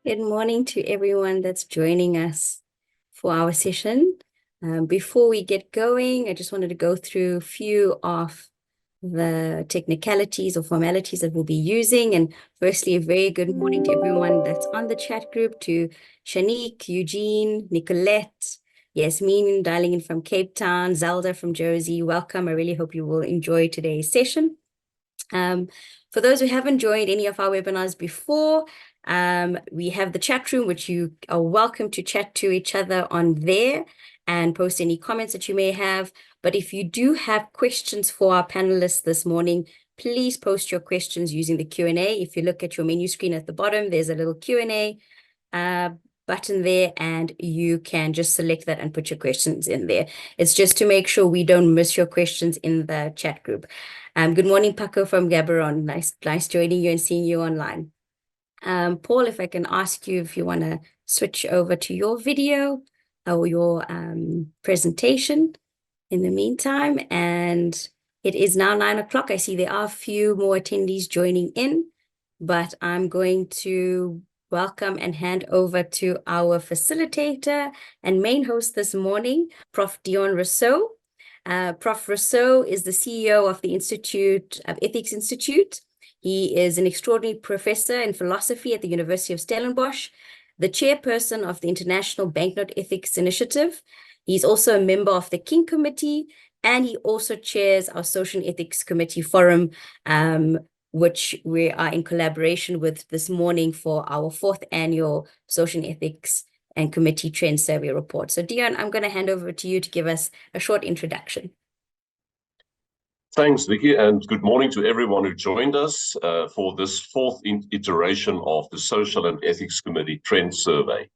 Good morning to everyone that's joining us for our session. Before we get going, I just wanted to go through a few of the technicalities or formalities that we'll be using. And firstly, a very good morning to everyone that's on the chat group, to Shanique, Eugene, Nicolette, Yasmin dialing in from Cape Town, Zelda from Jersey. Welcome. I really hope you will enjoy today's session. For those who haven't joined any of our webinars before, we have the chat room, which you are welcome to chat to each other on there and post any comments that you may have. But if you do have questions for our panelists this morning, please post your questions using the Q&A. If you look at your menu screen at the bottom, there's a little Q&A button there, and you can just select that and put your questions in there. It's just to make sure we don't miss your questions in the chat group. Good morning, Paco from Gaborone. Nice joining you and seeing you online. Paul, if I can ask you if you want to switch over to your video or your presentation in the meantime. And it is now 9 o'clock. I see there are a few more attendees joining in, but I'm going to welcome and hand over to our facilitator and main host this morning, Prof. Dion Rousseau. Prof. Rousseau is the CEO of the Ethics Institute. He is an extraordinary professor in philosophy at the University of Stellenbosch, the chairperson of the International Banknote Ethics Initiative. He's also a member of the King Committee, and he also chairs our Social and Ethics Committee Forum, which we are in collaboration with this morning for our 4th annual Social and Ethics and Committee Trend Survey Report. So Dion, I'm going to hand over to you to give us a short introduction. Thanks, Vicky, and good morning to everyone who joined us for this 4th iteration of the Social and Ethics Committee Trend Survey.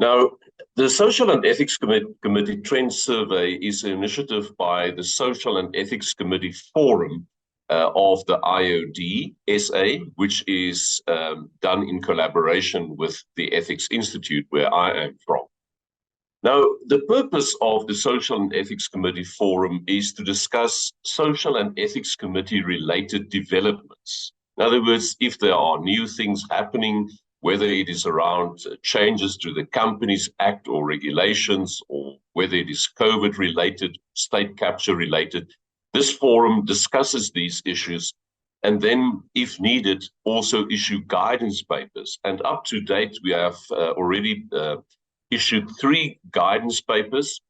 Now, the Social and Ethics Committee Trend Survey is an initiative by the Social and Ethics Committee Forum of the IoDSA, which is done in collaboration with the Ethics Institute, where I am from. Now, the purpose of the Social and Ethics Committee Forum is to discuss social and ethics committee related developments. In other words, if there are new things happening, whether it is around changes to the Companies Act or regulations, or whether it is COVID related, state capture related, this forum discusses these issues and then, if needed, also issue guidance papers. And up to date, we have already issued 3 guidance papers.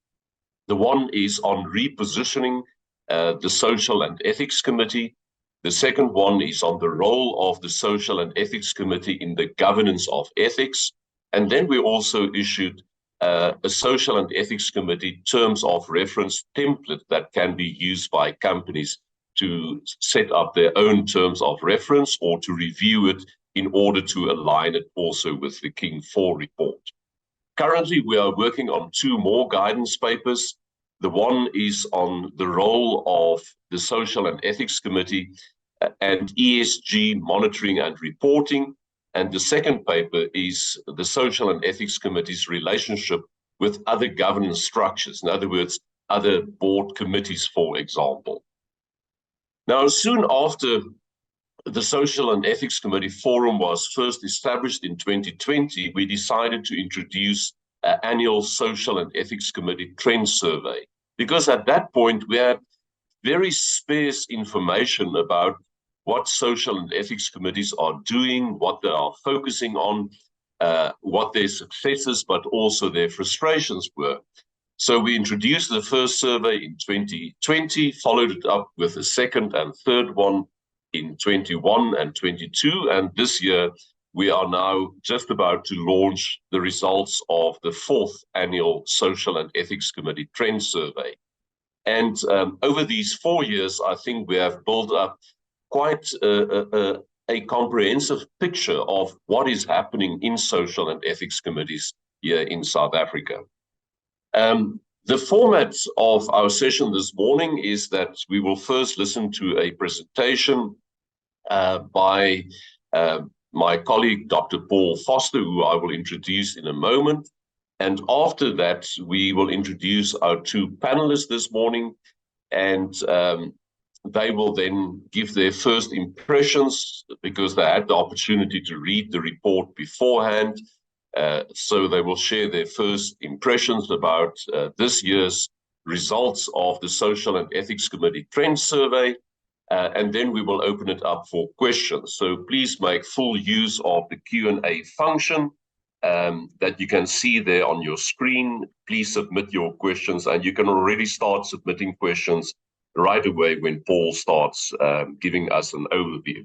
The one is on repositioning the Social and Ethics Committee. The second one is on the role of the Social and Ethics Committee in the governance of ethics. And then we also issued a Social and Ethics Committee terms of reference template that can be used by companies to set up their own terms of reference or to review it in order to align it also with the King 4 report. Currently, we are working on 2 more guidance papers. The one is on the role of the Social and Ethics Committee and ESG monitoring and reporting. And the second paper is the Social and Ethics Committee's relationship with other governance structures. In other words, other board committees, for example. Now, soon after the Social and Ethics Committee Forum was first established in 2020, we decided to introduce an annual Social and Ethics Committee Trend Survey, because at that point we had very sparse information about what social and ethics committees are doing, what they are focusing on, what their successes, but also their frustrations were. So we introduced the first survey in 2020, followed it up with a second and third one in 21 and 22, and this year we are now just about to launch the results of the 4th annual Social and Ethics Committee Trend Survey. And over these 4 years, I think we have built up quite a comprehensive picture of what is happening in social and ethics committees here in South Africa. The format of our session this morning is that we will first listen to a presentation by my colleague, Dr. Paul Foster, who I will introduce in a moment. And after that, we will introduce our 2 panelists this morning. And they will then give their first impressions because they had the opportunity to read the report beforehand. So they will share their first impressions about this year's results of the Social and Ethics Committee Trend Survey. And then we will open it up for questions. So please make full use of the Q&A function that you can see there on your screen. Please submit your questions, and you can already start submitting questions right away when Paul starts giving us an overview.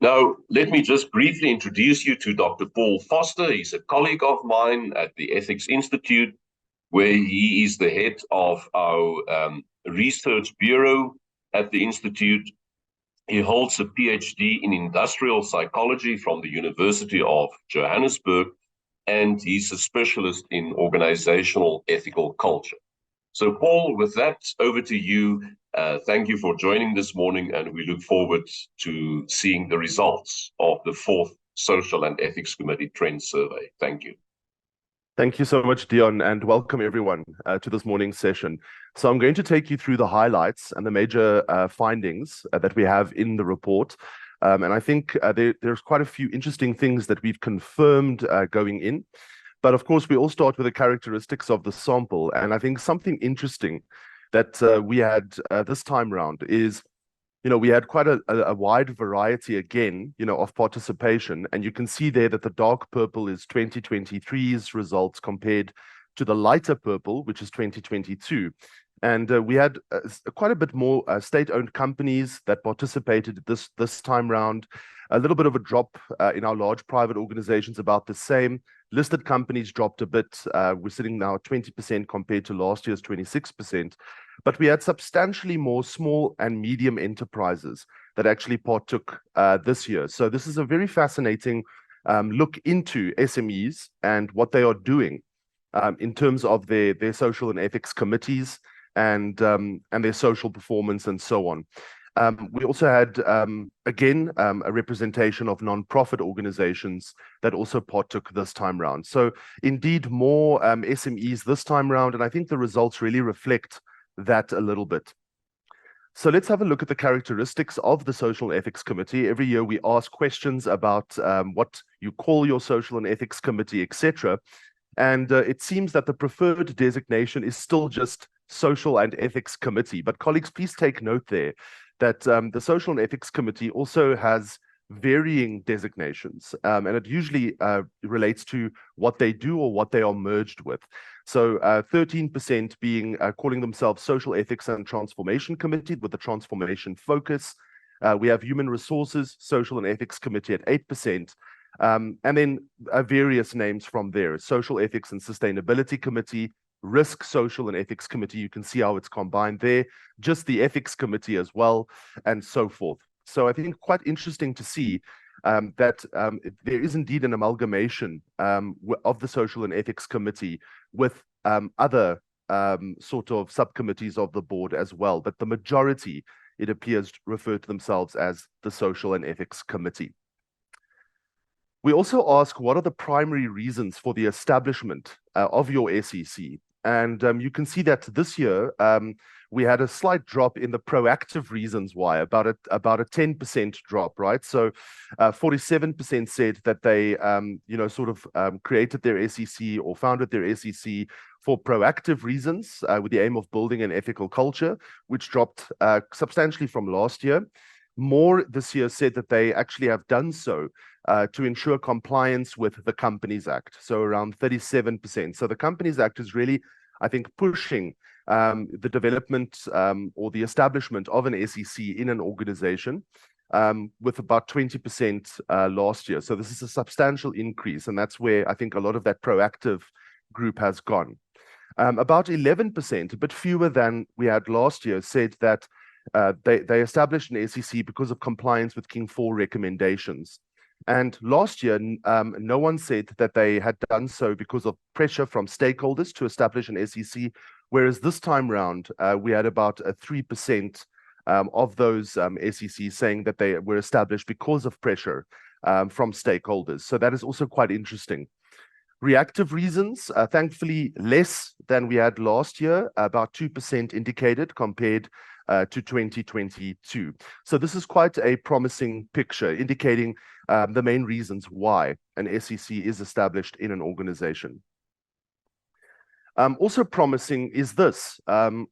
Now, let me just briefly introduce you to Dr. Paul Foster. He's a colleague of mine at the Ethics Institute, where he is the head of our research bureau at the Institute. He holds a PhD in industrial psychology from the University of Johannesburg, and he's a specialist in organizational ethical culture. So, Paul, with that, over to you. Thank you for joining this morning, and we look forward to seeing the results of the 4th Social and Ethics Committee Trend Survey. Thank you. Thank you so much, Dion, and welcome everyone to this morning's session. So I'm going to take you through the highlights and the major findings that we have in the report. And I think there's quite a few interesting things that we've confirmed going in. But of course, we all start with the characteristics of the sample. And I think something interesting that we had this time around is, we had quite a wide variety again, of participation. And you can see there that the dark purple is 2023's results compared to the lighter purple, which is 2022. And we had quite a bit more state-owned companies that participated this time round. A little bit of a drop in our large private organizations, about the same. Listed companies dropped a bit. We're sitting now at 20% compared to last year's 26%. But we had substantially more small and medium enterprises that actually partook this year. So this is a very fascinating look into SMEs and what they are doing in terms of their social and ethics committees and their social performance and so on. We also had, again, a representation of non-profit organizations that also partook this time round. So indeed, more SMEs this time round, and I think the results really reflect that a little bit. So let's have a look at the characteristics of the Social and Ethics Committee. Every year we ask questions about what you call your Social and Ethics Committee, etc. And it seems that the preferred designation is still just Social and Ethics Committee. But colleagues, please take note there that the Social and Ethics Committee also has varying designations, and it usually relates to what they do or what they are merged with. So 13% being calling themselves Social Ethics and Transformation Committee with the transformation focus. We have Human Resources, Social and Ethics Committee at 8%. And then various names from there: Social Ethics and Sustainability Committee, Risk, Social and Ethics Committee. You can see how it's combined there, just the Ethics Committee as well, and so forth. So I think quite interesting to see that there is indeed an amalgamation of the Social and Ethics Committee with other sort of subcommittees of the board as well. But the majority, it appears, refer to themselves as the Social and Ethics Committee. We also ask, what are the primary reasons for the establishment of your SEC? And you can see that this year we had a slight drop in the proactive reasons why, about a 10% drop, right? So 47% said that they, created their SEC or founded their SEC for proactive reasons with the aim of building an ethical culture, which dropped substantially from last year. More this year said that they actually have done so to ensure compliance with the Companies Act, so around 37%. So the Companies Act is really, I think, pushing the development or the establishment of an SEC in an organization with about 20% last year. So this is a substantial increase, and that's where I think a lot of that proactive group has gone. About 11%, a bit fewer than we had last year, said that they established an SEC because of compliance with King IV recommendations. And last year, no one said that they had done so because of pressure from stakeholders to establish an SEC, whereas this time round, we had about 3% of those SECs saying that they were established because of pressure from stakeholders. So that is also quite interesting. Reactive reasons, thankfully less than we had last year, about 2% indicated compared to 2022. So this is quite a promising picture, indicating the main reasons why an SEC is established in an organization. Also promising is this.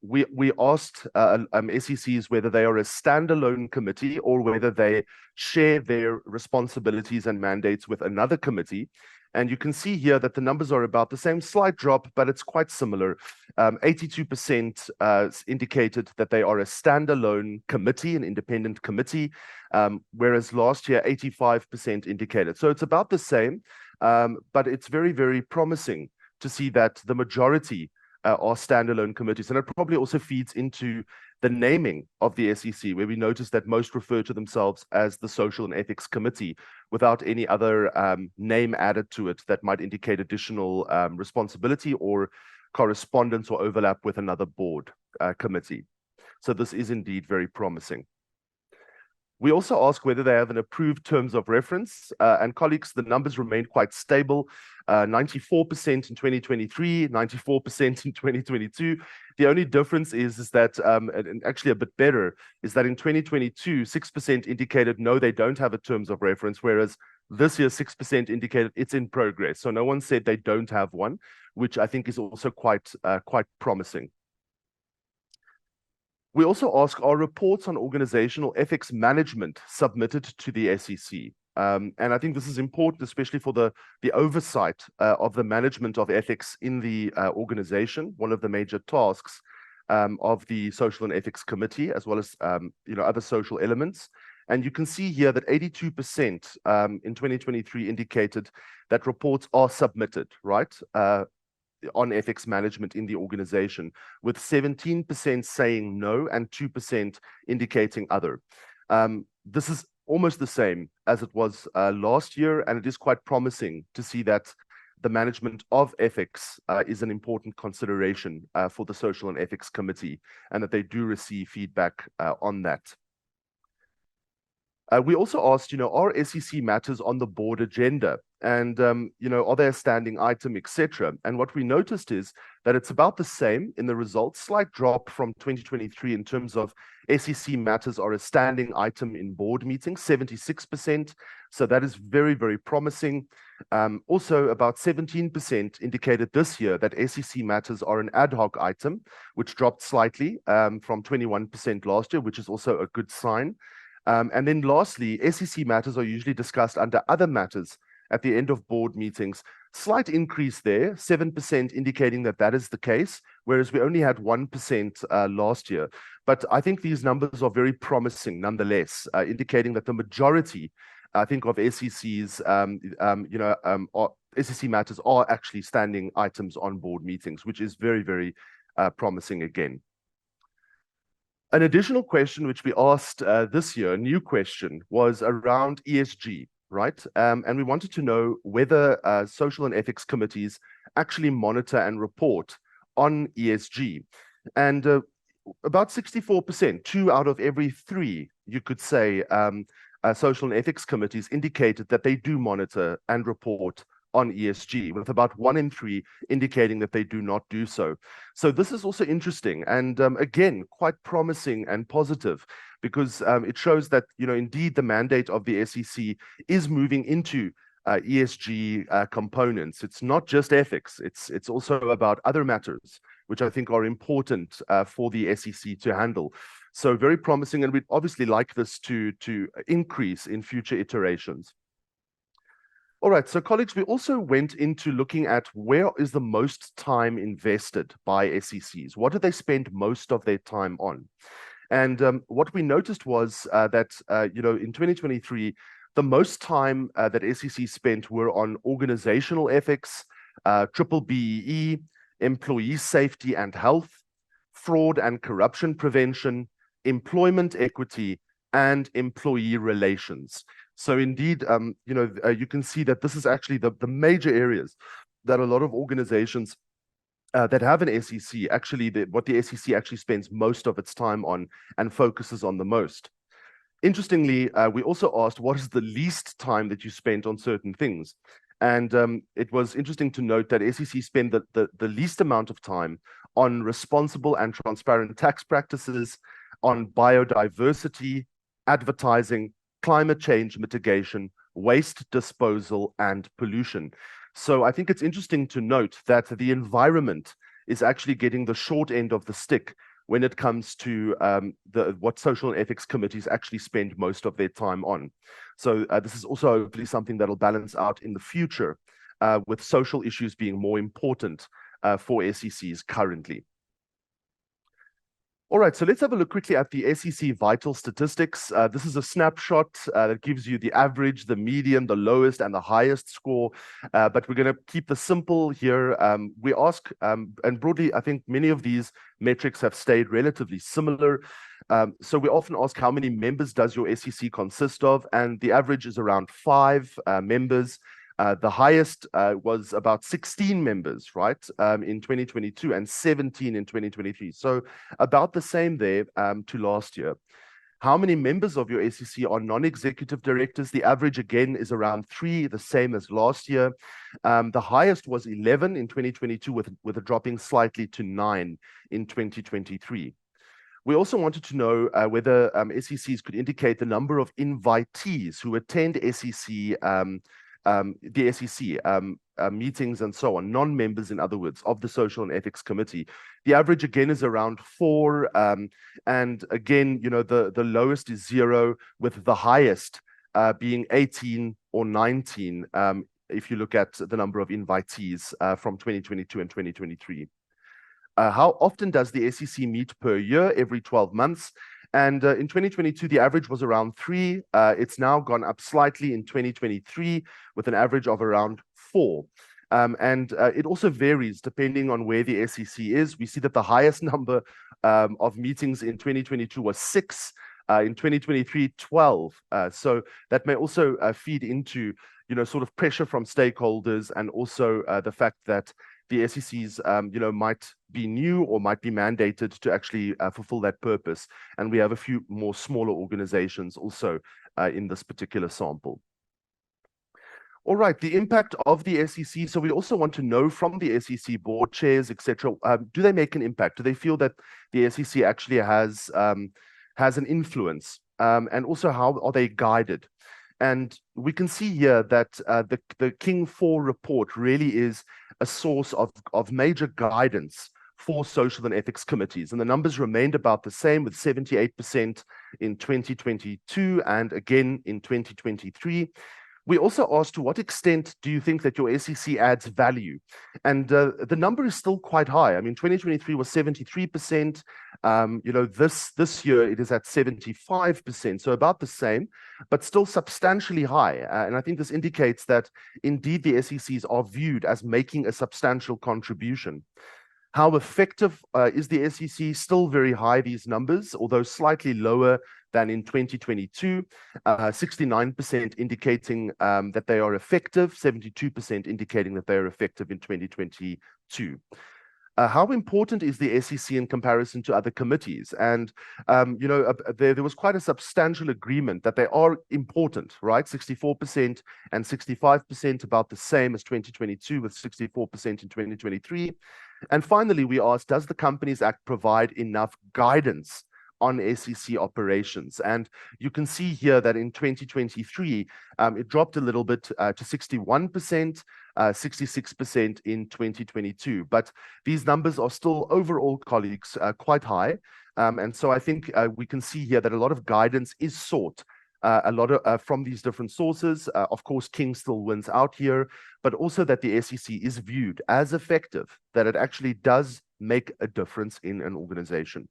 We asked SECs whether they are a standalone committee or whether they share their responsibilities and mandates with another committee. And you can see here that the numbers are about the same, slight drop, but it's quite similar. 82% indicated that they are a standalone committee, an independent committee, whereas last year 85% indicated. So it's about the same, but it's very, very promising to see that the majority are standalone committees. And it probably also feeds into the naming of the SEC, where we notice that most refer to themselves as the Social and Ethics Committee without any other name added to it that might indicate additional responsibility or correspondence or overlap with another board committee. So this is indeed very promising. We also ask whether they have an approved terms of reference, and colleagues, the numbers remain quite stable, 94% in 2023, 94% in 2022. The only difference is that, and actually a bit better, is that in 2022, 6% indicated no, they don't have a terms of reference, whereas this year 6% indicated it's in progress. So no one said they don't have one, which I think is also quite promising. We also ask, are reports on organizational ethics management submitted to the SEC? And I think this is important, especially for the oversight of the management of ethics in the organization, one of the major tasks of the Social and Ethics Committee, as well as other social elements. And you can see here that 82% in 2023 indicated that reports are submitted, right? On ethics management in the organization, with 17% saying no and 2% indicating other. This is almost the same as it was last year, and it is quite promising to see that the management of ethics is an important consideration for the Social and Ethics Committee, and that they do receive feedback on that. We also asked, are SEC matters on the board agenda? And, are they a standing item, etc.? And what we noticed is that it's about the same in the results, slight drop from 2023 in terms of SEC matters are a standing item in board meetings, 76%. So that is very, very promising. Also, about 17% indicated this year that SEC matters are an ad hoc item, which dropped slightly from 21% last year, which is also a good sign. And then lastly, SEC matters are usually discussed under other matters at the end of board meetings. Slight increase there, 7% indicating that that is the case, whereas we only had 1% last year. But I think these numbers are very promising nonetheless, indicating that the majority, I think, of SEC's, SEC matters are actually standing items on board meetings, which is very, very promising again. An additional question which we asked this year, a new question, was around ESG, right? And we wanted to know whether social and ethics committees actually monitor and report on ESG. And about 64%, 2 out of every 3, you could say, social and ethics committees indicated that they do monitor and report on ESG, with about 1 in 3 indicating that they do not do so. So this is also interesting and again, quite promising and positive, because it shows that, indeed the mandate of the SEC is moving into ESG components. It's not just ethics, it's also about other matters, which I think are important for the SEC to handle. So very promising, and we'd obviously like this to increase in future iterations. All right, so colleagues, we also went into looking at where is the most time invested by SECs. What do they spend most of their time on? And what we noticed was that, in 2023, the most time that SEC spent were on organizational ethics, triple BEE, employee safety and health, fraud and corruption prevention, employment equity, and employee relations. So indeed, you can see that this is actually the major areas that a lot of organizations that have an SEC, actually, what the SEC actually spends most of its time on and focuses on the most. Interestingly, we also asked, what is the least time that you spent on certain things? And it was interesting to note that SEC spend the least amount of time on responsible and transparent tax practices, on biodiversity, advertising, climate change mitigation, waste disposal, and pollution. So I think it's interesting to note that the environment is actually getting the short end of the stick when it comes to what social and ethics committees actually spend most of their time on. So this is also hopefully something that'll balance out in the future with social issues being more important for SECs currently. All right, so let's have a look quickly at the SEC vital statistics. This is a snapshot that gives you the average, the median, the lowest, and the highest score. But we're going to keep this simple here. We ask, and broadly, I think many of these metrics have stayed relatively similar. So we often ask, how many members does your SEC consist of? And the average is around 5 members. The highest was about 16 members, right, in 2022 and 17 in 2023. So about the same there to last year. How many members of your SEC are non-executive directors? The average, again, is around 3, the same as last year. The highest was 11 in 2022, with a dropping slightly to 9 in 2023. We also wanted to know whether SECs could indicate the number of invitees who attend the SEC meetings and so on, non-members, in other words, of the Social and Ethics Committee. The average, again, is around 4. And again, you know, the lowest is 0, with the highest being 18 or 19, if you look at the number of invitees from 2022 and 2023. How often does the SEC meet per year? Every 12 months. And in 2022, the average was around 3. It's now gone up slightly in 2023 with an average of around 4. And it also varies depending on where the SEC is. We see that the highest number of meetings in 2022 was 6. In 2023, 12. So that may also feed into, you know, sort of pressure from stakeholders, and also the fact that the SECs, you know, might be new or might be mandated to actually fulfill that purpose. And we have a few more smaller organizations also in this particular sample. All right, the impact of the SEC. So we also want to know from the SEC board chairs, etc. Do they make an impact? Do they feel that the SEC actually has an influence? And also, how are they guided? And we can see here that the King 4 report really is a source of major guidance for social and ethics committees. And the numbers remained about the same, with 78% in 2022 and again in 2023. We also asked, to what extent do you think that your SEC adds value? And the number is still quite high. I mean, 2023 was 73%. You know, this year it is at 75%, so about the same, but still substantially high. And I think this indicates that indeed the SECs are viewed as making a substantial contribution. How effective is the SEC? Still very high, these numbers, although slightly lower than in 2022, 69% indicating that they are effective, 72% indicating that they are effective in 2022. How important is the SEC in comparison to other committees? And, you know, there was quite a substantial agreement that they are important, right? 64% and 65%, about the same as 2022, with 64% in 2023. And finally, we asked, does the Companies Act provide enough guidance on SEC operations? And you can see here that in 2023, it dropped a little bit to 61%, 66% in 2022. But these numbers are still overall, colleagues, quite high. And so I think we can see here that a lot of guidance is sought, a lot of from these different sources. Of course, King still wins out here, but also that the SEC is viewed as effective, that it actually does make a difference in an organization.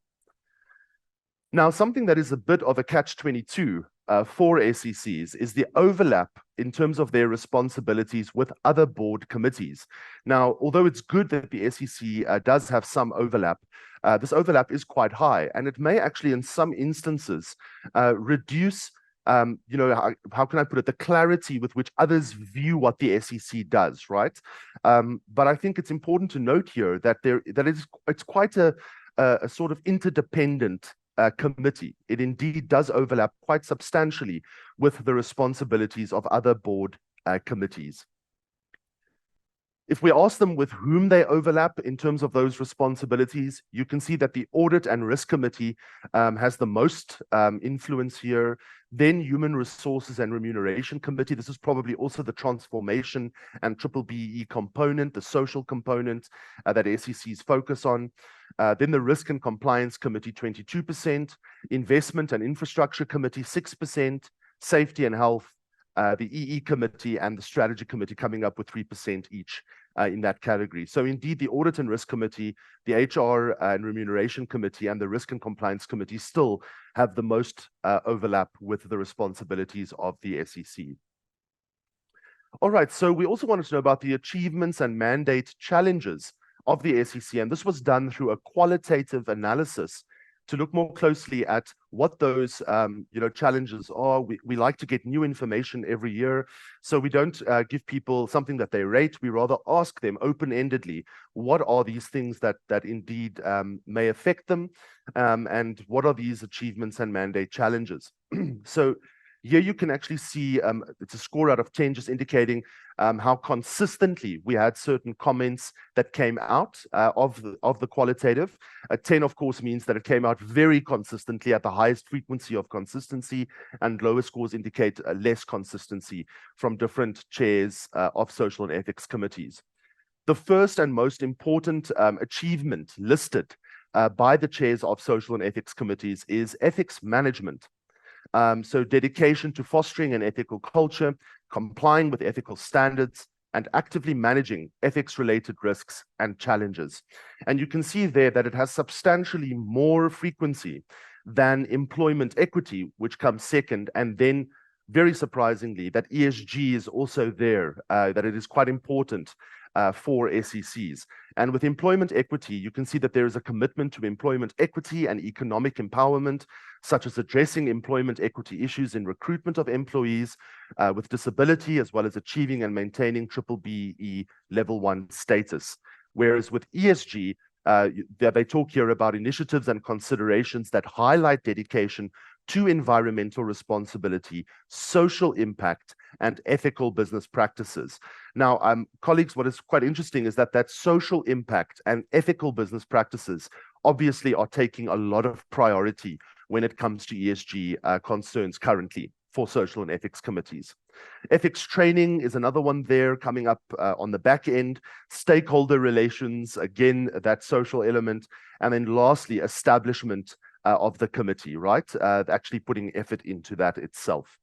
Now, something that is a bit of a catch-22 for SECs is the overlap in terms of their responsibilities with other board committees. Now, although it's good that the SEC does have some overlap, this overlap is quite high, and it may actually, in some instances, reduce, you know, how can I put it, the clarity with which others view what the SEC does, right? But I think it's important to note here that it's quite a sort of interdependent committee. It indeed does overlap quite substantially with the responsibilities of other board committees. If we ask them with whom they overlap in terms of those responsibilities, you can see that the Audit and Risk Committee has the most influence here. Then Human Resources and Remuneration Committee. This is probably also the transformation and BBBE component, the social component that SECs focus on. Then the Risk and Compliance Committee, 22%, Investment and Infrastructure Committee, 6%, Safety and Health, the EE Committee and the Strategy Committee coming up with 3% each in that category. So indeed, the Audit and Risk Committee, the HR and Remuneration Committee, and the Risk and Compliance Committee still have the most overlap with the responsibilities of the SEC. All right, so we also wanted to know about the achievements and mandate challenges of the SEC, and this was done through a qualitative analysis to look more closely at what those challenges are. We like to get new information every year, so we don't give people something that they rate. We rather ask them open-endedly, what are these things that indeed may affect them, and what are these achievements and mandate challenges? So here you can actually see it's a score out of 10, just indicating how consistently we had certain comments that came out of the qualitative. A 10, of course, means that it came out very consistently at the highest frequency of consistency, and lower scores indicate less consistency from different chairs of social and ethics committees. The first and most important achievement listed by the chairs of social and ethics committees is ethics management. So dedication to fostering an ethical culture, complying with ethical standards, and actively managing ethics-related risks and challenges. And you can see there that it has substantially more frequency than employment equity, which comes second, and then, very surprisingly, that ESG is also there, that it is quite important for SECs. And with employment equity, you can see that there is a commitment to employment equity and economic empowerment, such as addressing employment equity issues in recruitment of employees with disability, as well as achieving and maintaining BBBE level 1 status. Whereas with ESG, they talk here about initiatives and considerations that highlight dedication to environmental responsibility, social impact, and ethical business practices. Now, colleagues, what is quite interesting is that social impact and ethical business practices obviously are taking a lot of priority when it comes to ESG concerns currently for social and ethics committees. Ethics training is another one there coming up on the back end. Stakeholder relations, again, that social element. And then lastly, establishment of the committee, right? Actually putting effort into that itself.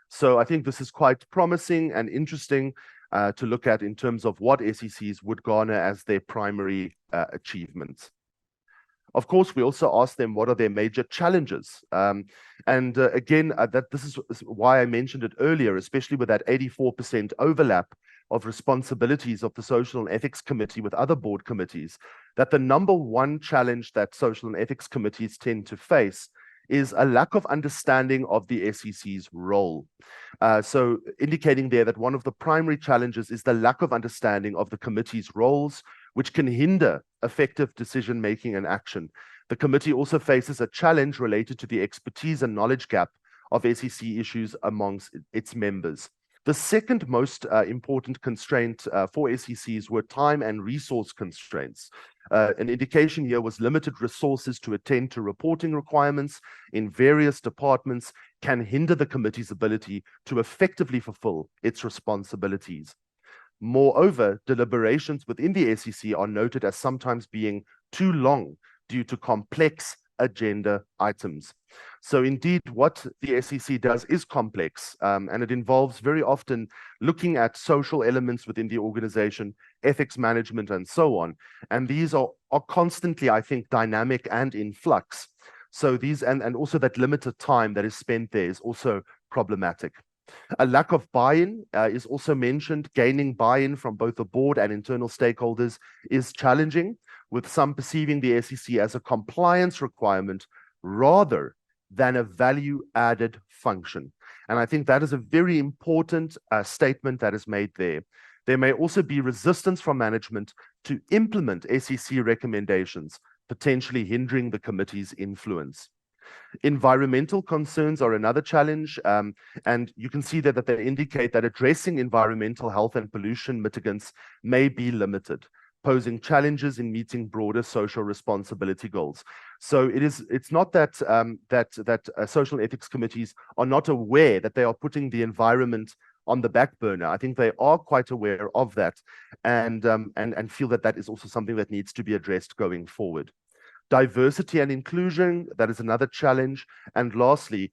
So I think this is quite promising and interesting to look at in terms of what SECs would garner as their primary achievements. Of course, we also asked them what are their major challenges. Again, this is why I mentioned it earlier, especially with that 84% overlap of responsibilities of the Social and Ethics Committee with other board committees, that the number one challenge that Social and Ethics Committees tend to face is a lack of understanding of the SEC's role. So indicating there that one of the primary challenges is the lack of understanding of the committee's roles, which can hinder effective decision-making and action. The committee also faces a challenge related to the expertise and knowledge gap of SEC issues amongst its members. The second most important constraint for SECs were time and resource constraints. An indication here was limited resources to attend to reporting requirements in various departments can hinder the committee's ability to effectively fulfill its responsibilities. Moreover, deliberations within the SEC are noted as sometimes being too long due to complex agenda items. So indeed, what the SEC does is complex, and it involves very often looking at social elements within the organization, ethics management, and so on. And these are constantly, I think, dynamic and in flux. So these, and also that limited time that is spent there is also problematic. A lack of buy-in is also mentioned. Gaining buy-in from both the board and internal stakeholders is challenging, with some perceiving the SEC as a compliance requirement rather than a value-added function. And I think that is a very important statement that is made there. There may also be resistance from management to implement SEC recommendations, potentially hindering the committee's influence. Environmental concerns are another challenge, and you can see that they indicate that addressing environmental health and pollution mitigants may be limited, posing challenges in meeting broader social responsibility goals. So it's not that social ethics committees are not aware that they are putting the environment on the back burner. I think they are quite aware of that, and feel that that is also something that needs to be addressed going forward. Diversity and inclusion, that is another challenge. And lastly,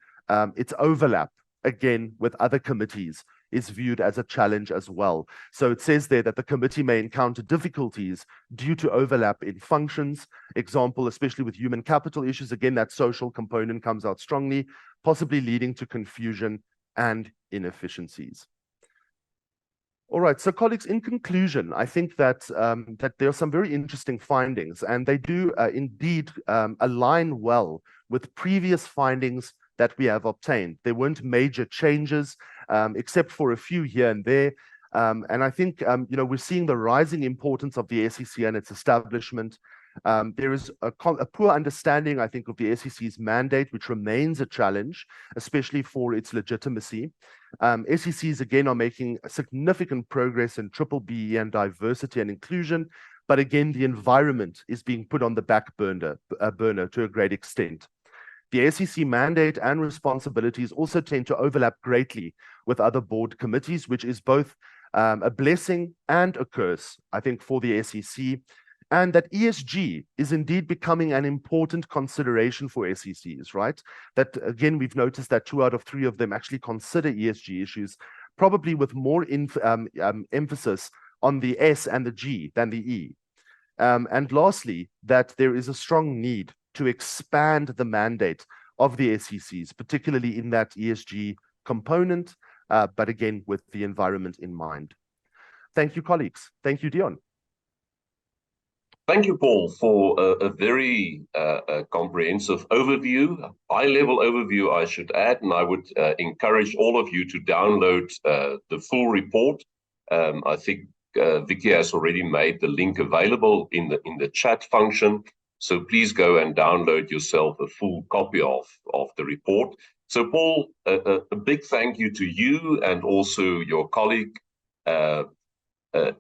its overlap, again, with other committees is viewed as a challenge as well. So it says there that the committee may encounter difficulties due to overlap in functions. Example, especially with human capital issues, again, that social component comes out strongly, possibly leading to confusion and inefficiencies. All right, so colleagues, in conclusion, I think that that there are some very interesting findings, and they do indeed align well with previous findings that we have obtained. There weren't major changes, except for a few here and there. And I think we're seeing the rising importance of the SEC and its establishment. There is a poor understanding, I think, of the SEC's mandate, which remains a challenge, especially for its legitimacy. SECs, again, are making significant progress in BBBE and diversity and inclusion, but again, the environment is being put on the back burner to a great extent. The SEC mandate and responsibilities also tend to overlap greatly with other board committees, which is both a blessing and a curse, I think, for the SEC. And that ESG is indeed becoming an important consideration for SECs, right? That, again, we've noticed that 2 out of 3 of them actually consider ESG issues, probably with more emphasis on the S and the G than the E. And lastly, that there is a strong need to expand the mandate of the SECs, particularly in that ESG component, but again, with the environment in mind. Thank you, colleagues. Thank you, Dion. Thank you, Paul, for a very comprehensive overview, high-level overview, I should add, and I would encourage all of you to download the full report. I think Vicky has already made the link available in the chat function, so please go and download yourself a full copy of the report. So, Paul, a big thank you to you and also your colleague,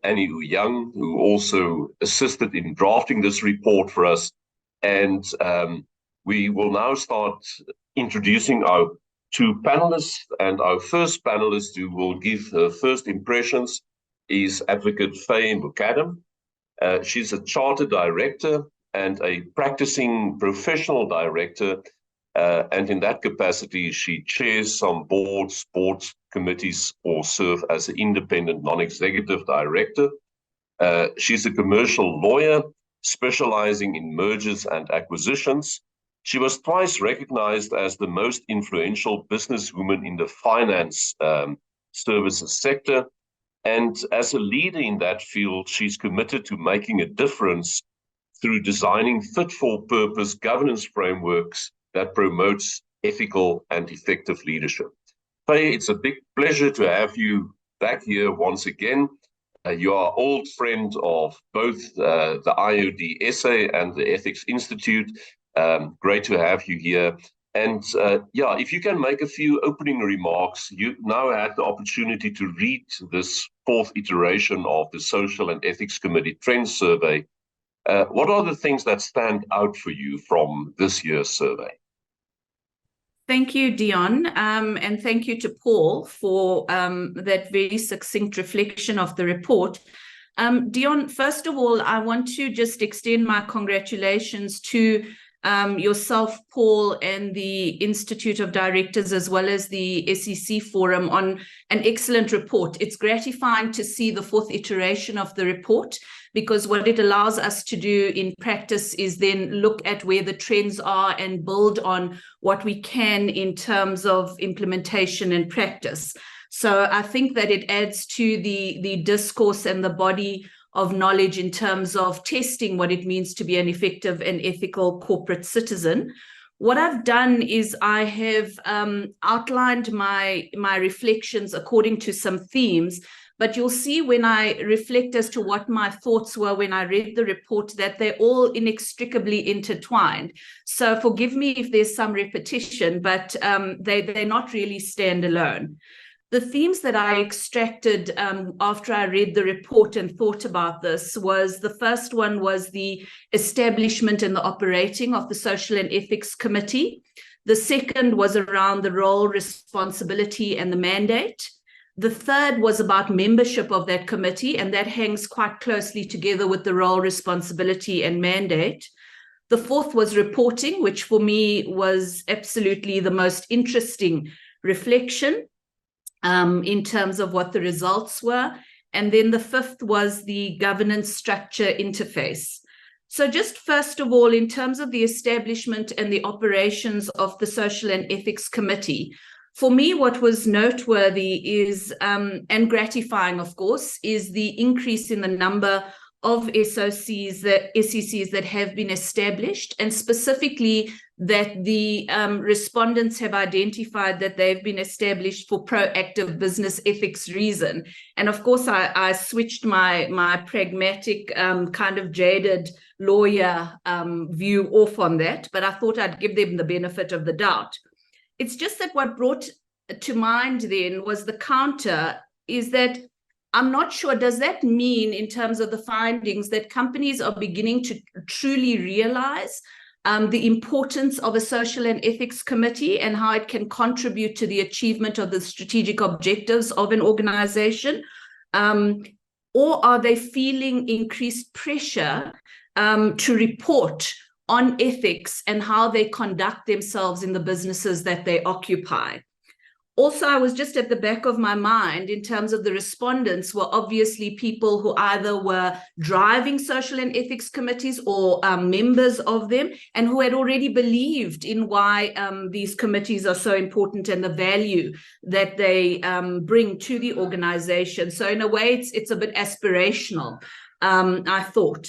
Annie Young, who also assisted in drafting this report for us. And we will now start introducing our 2 panelists. And our first panelist, who will give her first impressions, is Advocate Faye Mukadam. She's a chartered director and a practicing professional director. And in that capacity, she chairs some boards, committees, or serve as an independent non-executive director. She's a commercial lawyer specializing in mergers and acquisitions. She was twice recognized as the most influential businesswoman in the finance services sector. And as a leader in that field, she's committed to making a difference through designing fit-for-purpose governance frameworks that promotes ethical and effective leadership. Faye, it's a big pleasure to have you back here once again. You are an old friend of both the IoDSA and the Ethics Institute. Great to have you here. And if you can make a few opening remarks. You now had the opportunity to read this 4th iteration of the Social and Ethics Committee Trends Survey. What are the things that stand out for you from this year's survey? Thank you, Dion, and thank you to Paul for that very succinct reflection of the report. Dion, first of all, I want to just extend my congratulations to yourself, Paul, and the Institute of Directors, as well as the SEC Forum, on an excellent report. It's gratifying to see the 4th iteration of the report, because what it allows us to do in practice is then look at where the trends are and build on what we can in terms of implementation and practice. So I think that it adds to the discourse and the body of knowledge in terms of testing what it means to be an effective and ethical corporate citizen. What I've done is I have outlined my reflections according to some themes, but you'll see when I reflect as to what my thoughts were when I read the report that they're all inextricably intertwined. So forgive me if there's some repetition, but they're not really standalone. The themes that I extracted after I read the report and thought about this was, the first one was the establishment and the operating of the Social and Ethics Committee. The second was around the role, responsibility, and the mandate. The third was about membership of that committee, and that hangs quite closely together with the role, responsibility, and mandate. The fourth was reporting, which for me was absolutely the most interesting reflection in terms of what the results were. And then the fifth was the governance structure interface. So just first of all, in terms of the establishment and the operations of the Social and Ethics Committee, for me, what was noteworthy is, and gratifying, of course, is the increase in the number of SECs that have been established, and specifically that the respondents have identified that they've been established for proactive business ethics reason. And of course, I switched my pragmatic kind of jaded lawyer view off on that, but I thought I'd give them the benefit of the doubt. It's just that what brought to mind then was the counter, is that I'm not sure, does that mean in terms of the findings that companies are beginning to truly realize the importance of a social and ethics committee and how it can contribute to the achievement of the strategic objectives of an organization? Or are they feeling increased pressure to report on ethics and how they conduct themselves in the businesses that they occupy? Also, I was just at the back of my mind in terms of the respondents were obviously people who either were driving social and ethics committees or members of them, and who had already believed in why these committees are so important and the value that they bring to the organization. So in a way, it's a bit aspirational, I thought.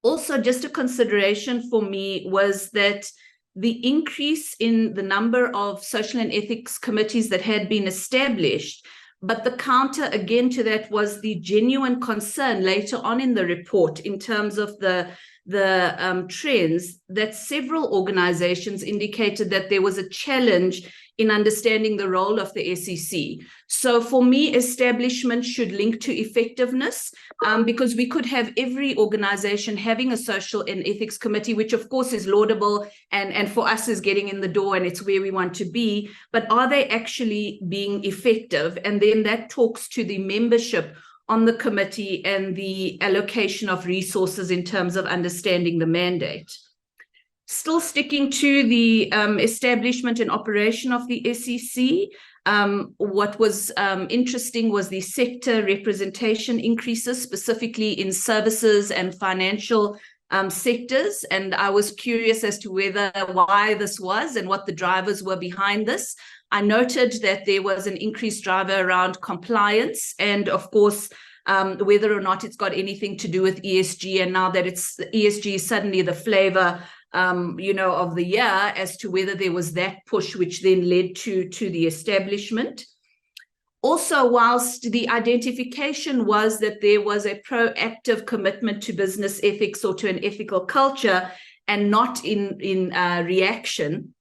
Also, just a consideration for me was that the increase in the number of social and ethics committees that had been established, but the counter again to that was the genuine concern later on in the report in terms of the trends, that several organizations indicated that there was a challenge in understanding the role of the SEC. So for me, establishment should link to effectiveness, because we could have every organization having a social and ethics committee, which of course is laudable and for us is getting in the door and it's where we want to be, but are they actually being effective? And then that talks to the membership on the committee and the allocation of resources in terms of understanding the mandate. Still sticking to the establishment and operation of the SEC, what was interesting was the sector representation increases, specifically in services and financial sectors. And I was curious as to why this was and what the drivers were behind this. I noted that there was an increased driver around compliance and, of course, whether or not it's got anything to do with ESG. And now that it's ESG is suddenly the flavor of the year, as to whether there was that push which then led to the establishment. Also, whilst the identification was that there was a proactive commitment to business ethics or to an ethical culture and not in reaction,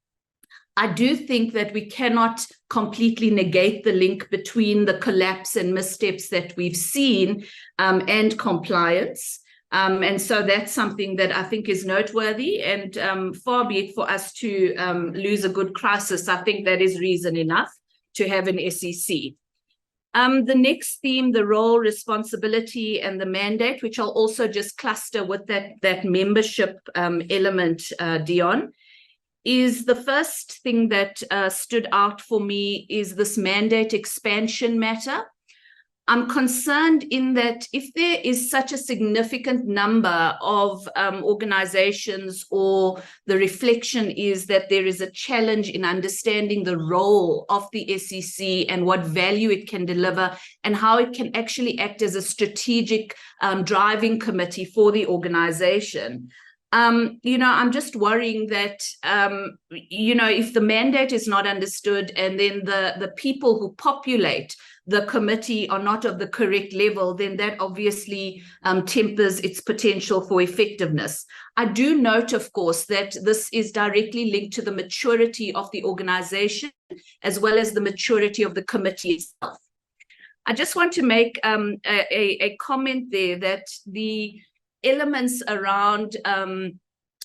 I do think that we cannot completely negate the link between the collapse and missteps that we've seen and compliance. And so that's something that I think is noteworthy, and far be it for us to lose a good crisis. I think that is reason enough to have an SEC. The next theme, the role, responsibility, and the mandate, which I'll also just cluster with that membership element, Dion, is the first thing that stood out for me is this mandate expansion matter. I'm concerned in that if there is such a significant number of organizations, or the reflection is that there is a challenge in understanding the role of the SEC and what value it can deliver and how it can actually act as a strategic driving committee for the organization. I'm just worrying that, if the mandate is not understood and then the people who populate the committee are not of the correct level, then that obviously tempers its potential for effectiveness. I do note, of course, that this is directly linked to the maturity of the organization as well as the maturity of the committee itself. I just want to make a comment there that the elements around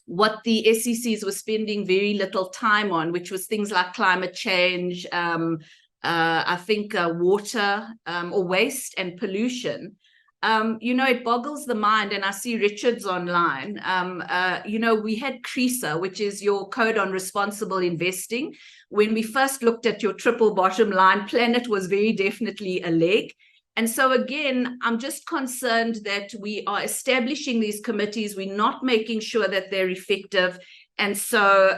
what the SECs were spending very little time on, which was things like climate change, I think water or waste and pollution, it boggles the mind. And I see Richard's online. We had CRESA, which is your Code on Responsible Investing. When we first looked at your triple bottom line, planet was very definitely a leg. And so again, I'm just concerned that we are establishing these committees, we're not making sure that they're effective. And so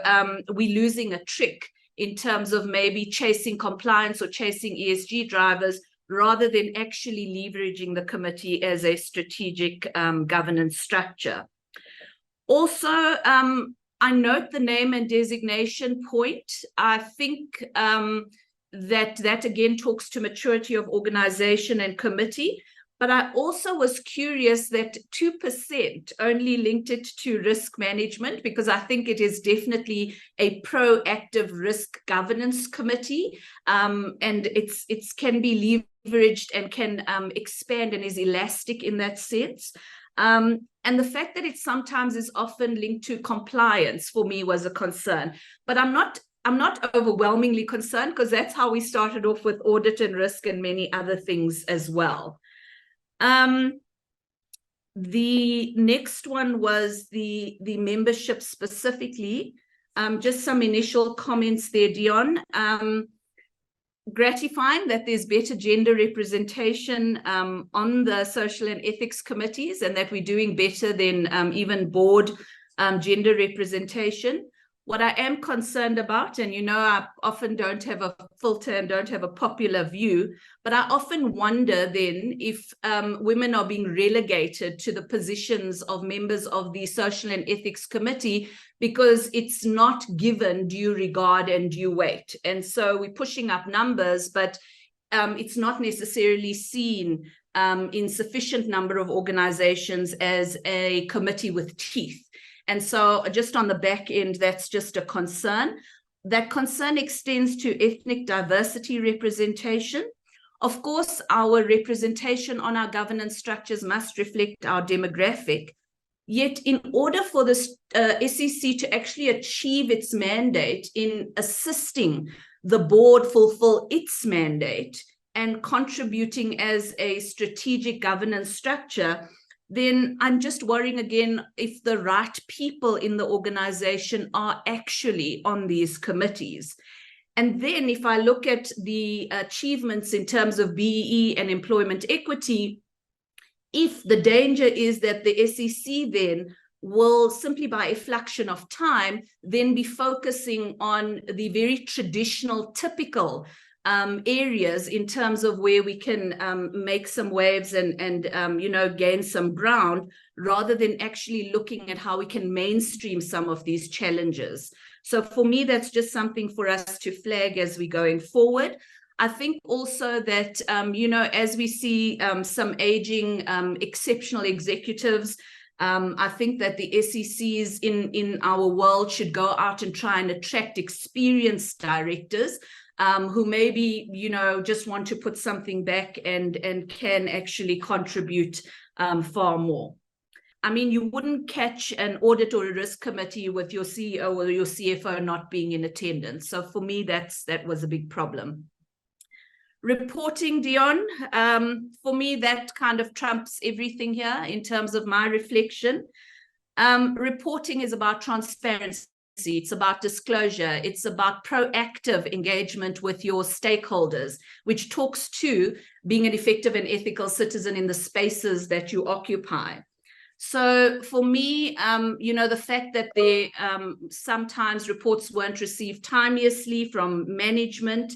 we're losing a trick in terms of maybe chasing compliance or chasing ESG drivers, rather than actually leveraging the committee as a strategic governance structure. Also, I note the name and designation point. I think that again talks to maturity of organization and committee, but I also was curious that 2% only linked it to risk management, because I think it is definitely a proactive risk governance committee, and it can be leveraged and can expand and is elastic in that sense. And the fact that it sometimes is often linked to compliance for me was a concern, but I'm not overwhelmingly concerned, because that's how we started off with audit and risk and many other things as well. The next one was the membership specifically. Just some initial comments there, Dion. Gratifying that there's better gender representation on the social and ethics committees, and that we're doing better than even board gender representation. What I am concerned about, and I often don't have a filter and don't have a popular view, but I often wonder then if women are being relegated to the positions of members of the Social and Ethics Committee because it's not given due regard and due weight. And so we're pushing up numbers, but it's not necessarily seen in sufficient number of organizations as a committee with teeth. And so just on the back end, that's just a concern. That concern extends to ethnic diversity representation. Of course, our representation on our governance structures must reflect our demographic. Yet in order for the SEC to actually achieve its mandate in assisting the board fulfill its mandate and contributing as a strategic governance structure, then I'm just worrying again if the right people in the organization are actually on these committees. And then if I look at the achievements in terms of BEE and employment equity, if the danger is that the SEC then will simply by a fraction of time then be focusing on the very traditional, typical areas in terms of where we can make some waves and gain some ground, rather than actually looking at how we can mainstream some of these challenges. So for me, that's just something for us to flag as we're going forward. I think also that, as we see some aging exceptional executives, I think that the SECs in our world should go out and try and attract experienced directors who maybe, just want to put something back and can actually contribute far more. I mean, you wouldn't catch an audit or a risk committee with your CEO or your CFO not being in attendance. So for me, that was a big problem. Reporting, Dion, for me, that kind of trumps everything here in terms of my reflection. Reporting is about transparency. It's about disclosure. It's about proactive engagement with your stakeholders, which talks to being an effective and ethical citizen in the spaces that you occupy. So for me, the fact that there sometimes reports weren't received timeously from management,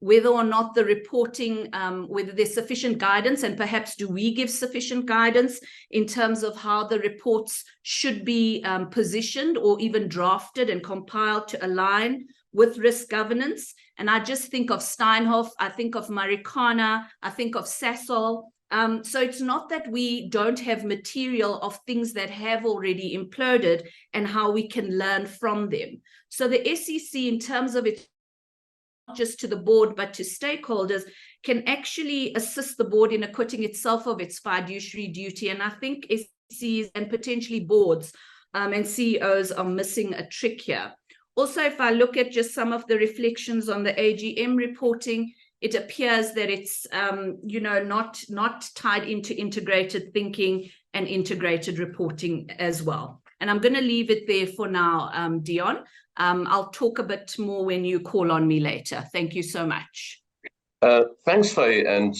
whether or not the reporting, whether there's sufficient guidance, and perhaps do we give sufficient guidance in terms of how the reports should be positioned or even drafted and compiled to align with risk governance. And I just think of Steinhoff, I think of Marikana, I think of Sasol. So it's not that we don't have material of things that have already imploded and how we can learn from them. So the SEC, in terms of it, not just to the board, but to stakeholders, can actually assist the board in acquitting itself of its fiduciary duty. And I think SECs and potentially boards and CEOs are missing a trick here. Also, if I look at just some of the reflections on the AGM reporting, it appears that it's not tied into integrated thinking and integrated reporting as well. And I'm going to leave it there for now, Dion. I'll talk a bit more when you call on me later. Thank you so much. Thanks, Faye, and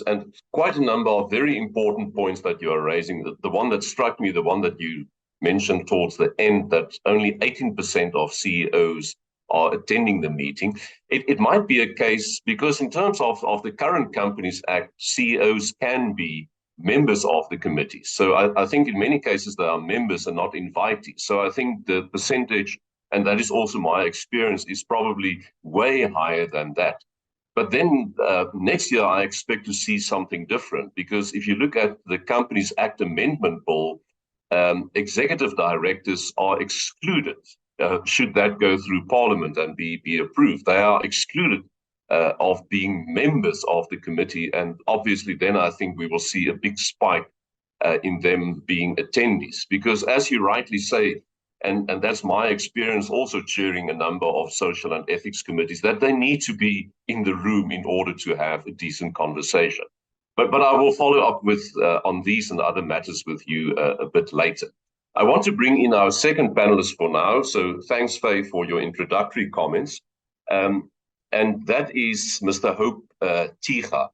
quite a number of very important points that you are raising. The one that struck me, the one that you mentioned towards the end, that only 18% of CEOs are attending the meeting. It might be a case because in terms of the current Companies Act, CEOs can be members of the committee. So I think in many cases they are members and not invitees. So I think the percentage, and that is also my experience, is probably way higher than that. But then next year, I expect to see something different, because if you look at the Companies Act Amendment Bill, executive directors are excluded. Should that go through Parliament and be approved, they are excluded of being members of the committee. And obviously, then I think we will see a big spike in them being attendees. Because as you rightly say, and that's my experience also chairing a number of social and ethics committees, that they need to be in the room in order to have a decent conversation. But I will follow up with on these and other matters with you a bit later. I want to bring in our second panelist for now. So thanks, Faye, for your introductory comments. And that is Mr. Hope Tiga.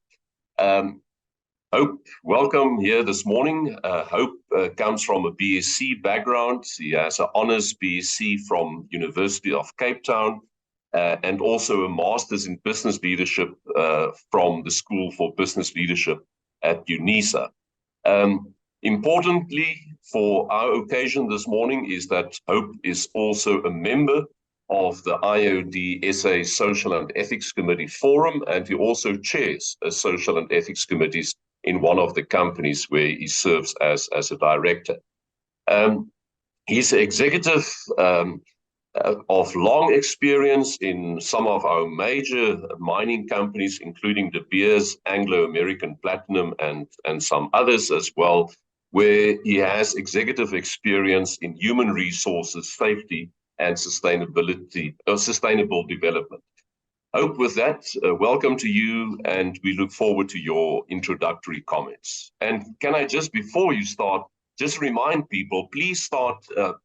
Hope, welcome here this morning. Hope comes from a BSc background. He has an honors BSc from University of Cape Town and also a master's in business leadership from the School for Business Leadership at IoDSA. Importantly, for our occasion this morning is that Hope is also a member of the IoDSA Social and Ethics Committee Forum, and he also chairs a Social and Ethics Committees in one of the companies where he serves as a director. He's an executive of long experience in some of our major mining companies, including De Beers, Anglo American Platinum, and some others as well, where he has executive experience in human resources, safety, and sustainability, sustainable development. Hope, with that, welcome to you, and we look forward to your introductory comments. And can I just, before you start, just remind people, please start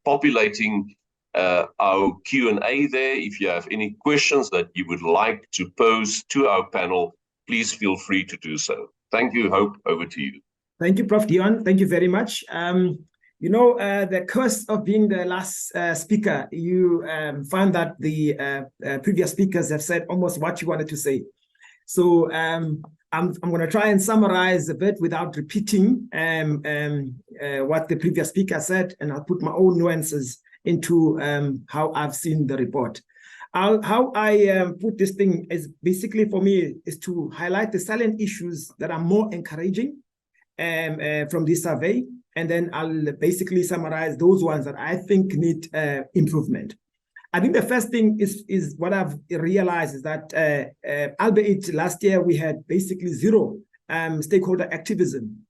populating our Q&A there. If you have any questions that you would like to pose to our panel, please feel free to do so. Thank you, Hope, over to you. Thank you, Prof. Dion. Thank you very much. The curse of being the last speaker, you found that the previous speakers have said almost what you wanted to say. So I'm going to try and summarize a bit without repeating what the previous speaker said, and I'll put my own nuances into how I've seen the report. How I put this thing is basically, for me, is to highlight the salient issues that are more encouraging from this survey, and then I'll basically summarize those ones that I think need improvement. I think the first thing is what I've realized is that, albeit last year we had basically zero stakeholder activism,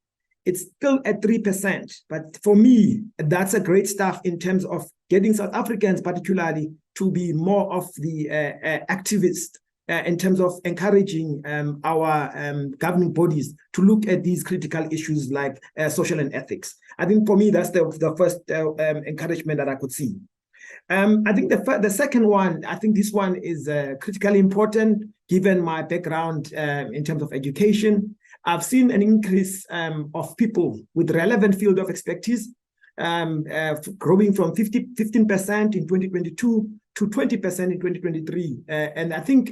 it's still at 3%. But for me, that's a great stuff in terms of getting South Africans particularly to be more of the activists in terms of encouraging our governing bodies to look at these critical issues like social and ethics. I think for me, that's the first encouragement that I could see. I think the second one, I think this one is critically important given my background in terms of education. I've seen an increase of people with relevant field of expertise growing from 15% in 2022 to 20% in 2023. And I think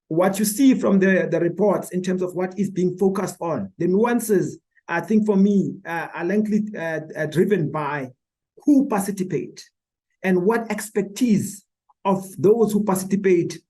what you see from the reports in terms of what is being focused on, the nuances, I think for me, are likely driven by who participate and what expertise of those who participate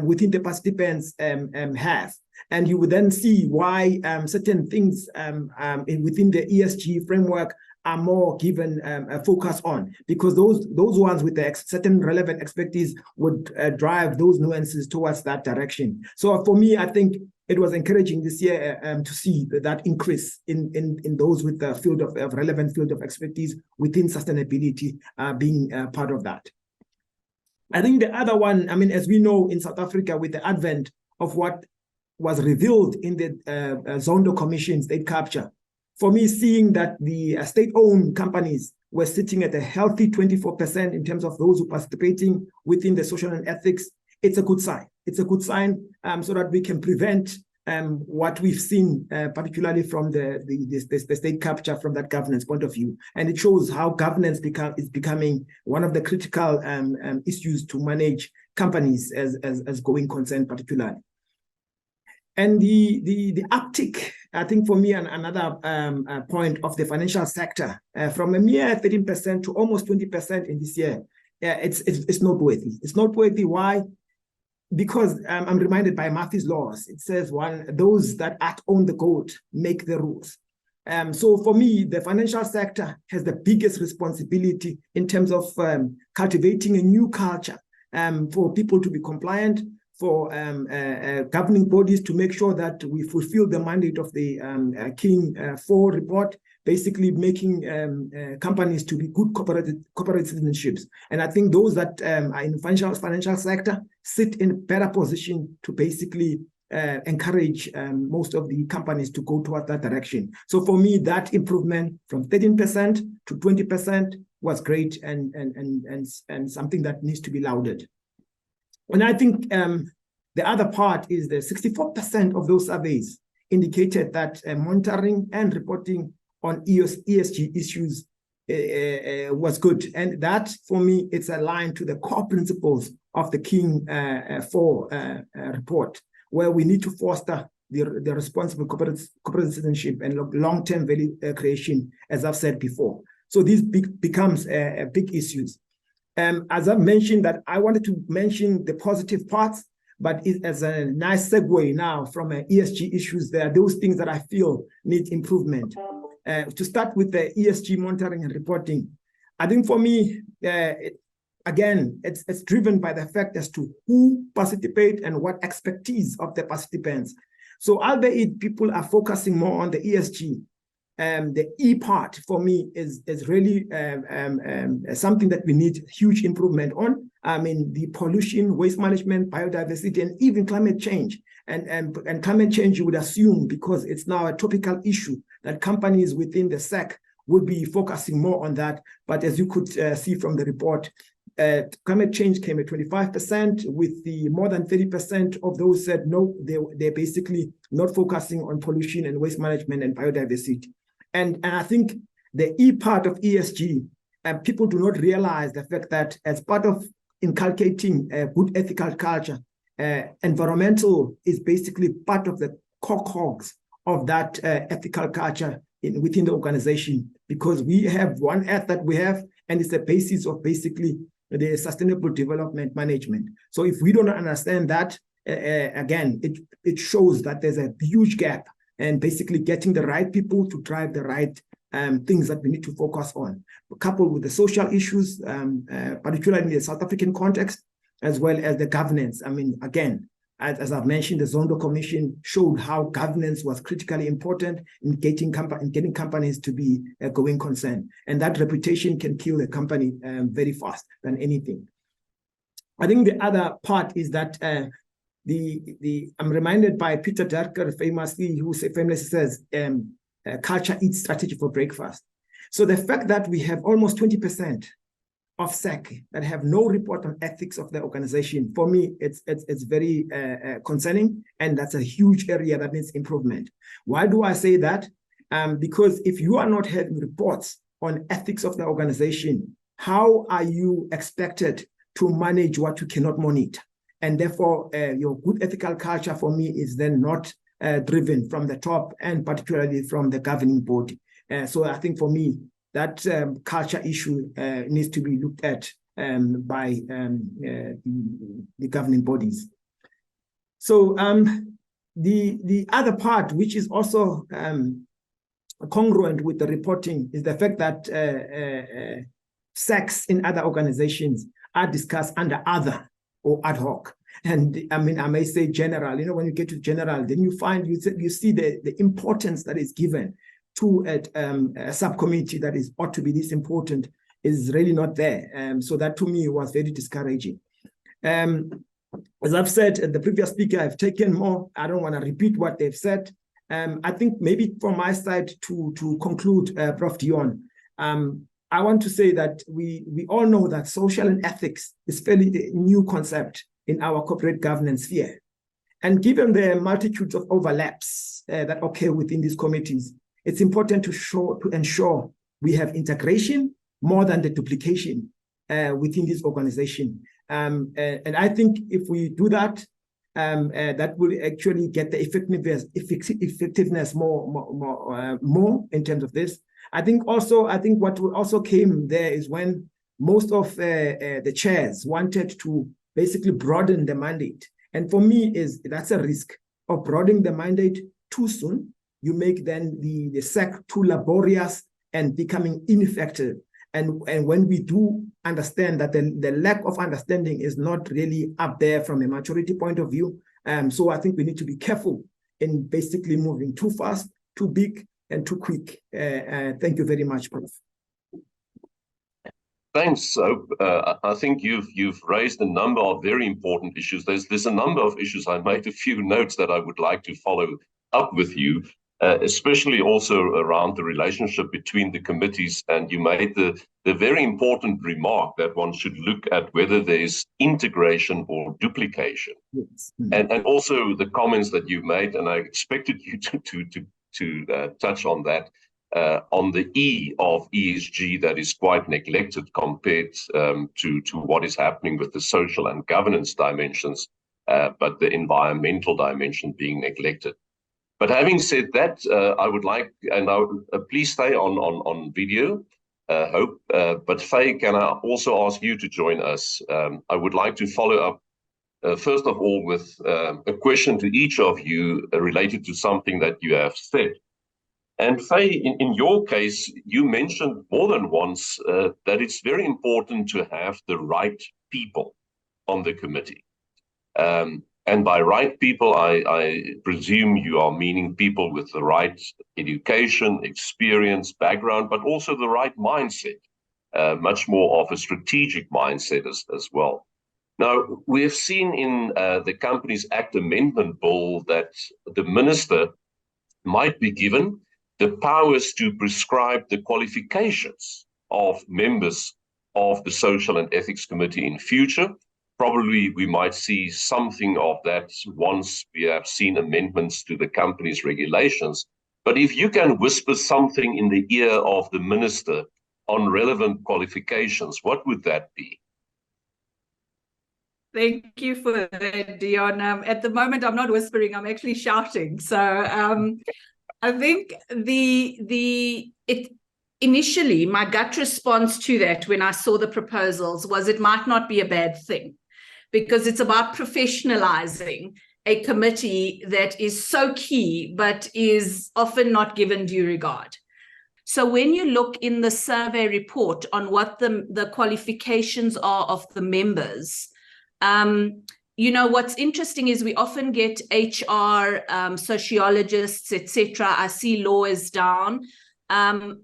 within the participants have. And you would then see why certain things within the ESG framework are more given a focus on, because those ones with the certain relevant expertise would drive those nuances towards that direction. So for me, I think it was encouraging this year to see that increase in those with the field of relevant field of expertise within sustainability being part of that. I think the other one, I mean, as we know in South Africa, with the advent of what was revealed in the Zondo Commission state capture, for me, seeing that the state-owned companies were sitting at a healthy 24% in terms of those who are participating within the social and ethics, it's a good sign. It's a good sign so that we can prevent what we've seen, particularly from the state capture from that governance point of view. And it shows how governance is becoming one of the critical issues to manage companies as going concern particularly. And the uptick, I think for me, another point of the financial sector, from a mere 13% to almost 20% in this year, it's noteworthy. It's noteworthy. Why? Because I'm reminded by Murphy's laws. It says, those that own the goat make the rules. So for me, the financial sector has the biggest responsibility in terms of cultivating a new culture for people to be compliant, for governing bodies to make sure that we fulfill the mandate of the King 4 report, basically making companies to be good corporate citizenships. And I think those that are in the financial sector sit in a better position to basically encourage most of the companies to go toward that direction. So for me, that improvement from 13% to 20% was great and something that needs to be lauded. And I think the other part is the 64% of those surveys indicated that monitoring and reporting on ESG issues was good. And that, for me, it's aligned to the core principles of the King 4 report, where we need to foster the responsible corporate citizenship and long-term value creation, as I've said before. So this becomes a big issues. As I've mentioned, that I wanted to mention the positive parts, but as a nice segue now from ESG issues, there are those things that I feel need improvement. To start with the ESG monitoring and reporting, I think for me, again, it's driven by the fact as to who participate and what expertise of the participants. So albeit people are focusing more on the ESG, the E part for me is really something that we need huge improvement on. I mean, the pollution, waste management, biodiversity, and even climate change. And climate change, you would assume, because it's now a topical issue, that companies within the SEC would be focusing more on that. But as you could see from the report, climate change came at 25%, with the more than 30% of those said no, they're basically not focusing on pollution and waste management and biodiversity. And I think the E part of ESG, people do not realize the fact that as part of inculcating a good ethical culture, environmental is basically part of the core cogs of that ethical culture within the organization, because we have one earth that we have, and it's the basis of basically the sustainable development management. So if we don't understand that, again, it shows that there's a huge gap, and basically getting the right people to drive the right things that we need to focus on, coupled with the social issues, particularly in the South African context, as well as the governance. I mean, again, as I've mentioned, the Zondo Commission showed how governance was critically important in getting companies to be a going concern. And that reputation can kill a company very fast than anything. I think the other part is that I'm reminded by Peter Drucker famously, who famously says, culture eats strategy for breakfast. So the fact that we have almost 20% of SEC that have no report on ethics of the organization, for me, it's very concerning, and that's a huge area that needs improvement. Why do I say that? Because if you are not having reports on ethics of the organization, how are you expected to manage what you cannot monitor? And therefore, your good ethical culture for me is then not driven from the top, and particularly from the governing body. So I think for me, that culture issue needs to be looked at by the governing bodies. So the other part, which is also congruent with the reporting, is the fact that sex in other organizations are discussed under other or ad hoc. And I mean, I may say general, when you get to general, then you see the importance that is given to a subcommittee that ought to be this important is really not there. So that to me was very discouraging. As I've said, the previous speaker, I've taken more. I don't want to repeat what they've said. I think maybe from my side to conclude, Prof. Dion, I want to say that we all know that social and ethics is fairly new concept in our corporate governance sphere. And given the multitudes of overlaps that occur within these committees, it's important to ensure we have integration more than the duplication within this organization. And I think if we do that, that will actually get the effectiveness more in terms of this. I think what also came there is when most of the chairs wanted to basically broaden the mandate. And for me, that's a risk of broadening the mandate too soon. You make then the SEC too laborious and becoming ineffective. And when we do understand that the lack of understanding is not really up there from a maturity point of view, so I think we need to be careful in basically moving too fast, too big, and too quick. Thank you very much, Prof. Thanks. I think you've raised a number of very important issues. There's a number of issues. I made a few notes that I would like to follow up with you, especially also around the relationship between the committees. And you made the very important remark that one should look at whether there's integration or duplication. Yes. And also the comments that you made, and I expected you to touch on that. On the E of ESG that is quite neglected compared to what is happening with the social and governance dimensions, but the environmental dimension being neglected. But having said that, I would like, and please stay on video, Hope. But Faye, can I also ask you to join us? I would like to follow up, first of all, with a question to each of you related to something that you have said. And Faye, in your case, you mentioned more than once that it's very important to have the right people on the committee. And by right people, I presume you are meaning people with the right education, experience, background, but also the right mindset, much more of a strategic mindset as well. Now, we have seen in the Companies Act Amendment Bill that the minister might be given the powers to prescribe the qualifications of members of the Social and Ethics Committee in future. Probably we might see something of that once we have seen amendments to the company's regulations. But if you can whisper something in the ear of the minister on relevant qualifications, what would that be? Thank you for that, Dion. At the moment, I'm not whispering, I'm actually shouting. So I think initially my gut response to that when I saw the proposals was it might not be a bad thing, because it's about professionalizing a committee that is so key but is often not given due regard. So when you look in the survey report on what the qualifications are of the members, what's interesting is we often get HR, sociologists, etc. I see law is down. And